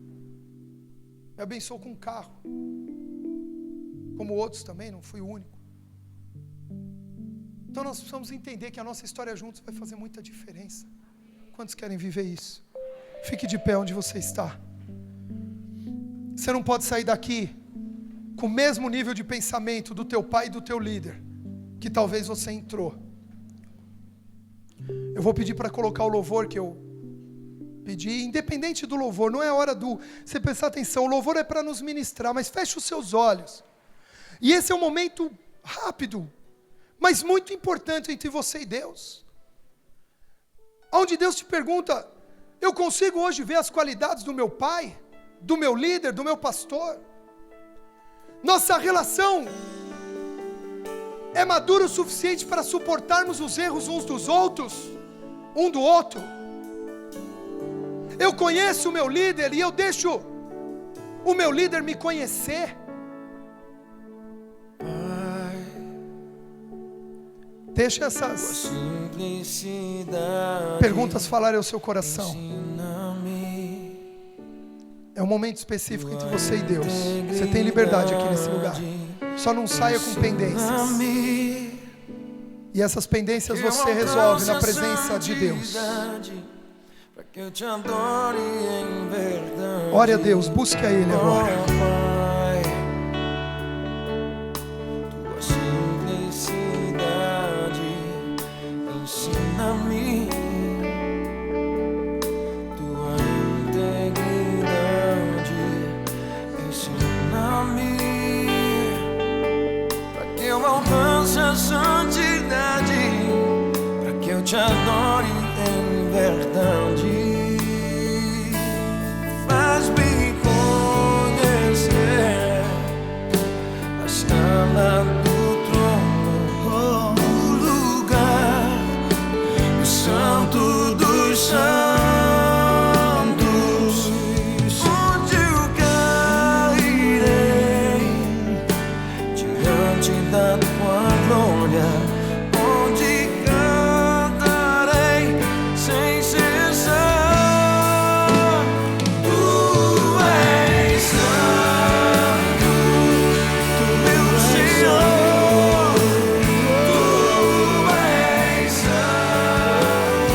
S1: Me abençoou com um carro. Como outros também, não fui o único. Então nós precisamos entender que a nossa história juntos vai fazer muita diferença. Quantos querem viver isso? Fique de pé onde você está. Você não pode sair daqui com o mesmo nível de pensamento do teu pai e do teu líder, que talvez você entrou. Eu vou pedir para colocar o louvor que eu pedi, independente do louvor, não é hora você prestar atenção, o louvor é para nos ministrar, mas feche os seus olhos. E esse é um momento rápido, mas muito importante entre você e Deus. Onde Deus te pergunta, eu consigo hoje ver as qualidades do meu pai, do meu líder, do meu pastor? Nossa relação é madura o suficiente para suportarmos os erros uns dos outros, um do outro? Eu conheço o meu líder e eu deixo o meu líder me conhecer? Deixa essas perguntas falarem ao seu coração. É um momento específico entre você e Deus. Você tem liberdade aqui nesse lugar. Só não saia com pendências. E essas pendências você resolve na presença de Deus. Ore a Deus, busque a Ele agora.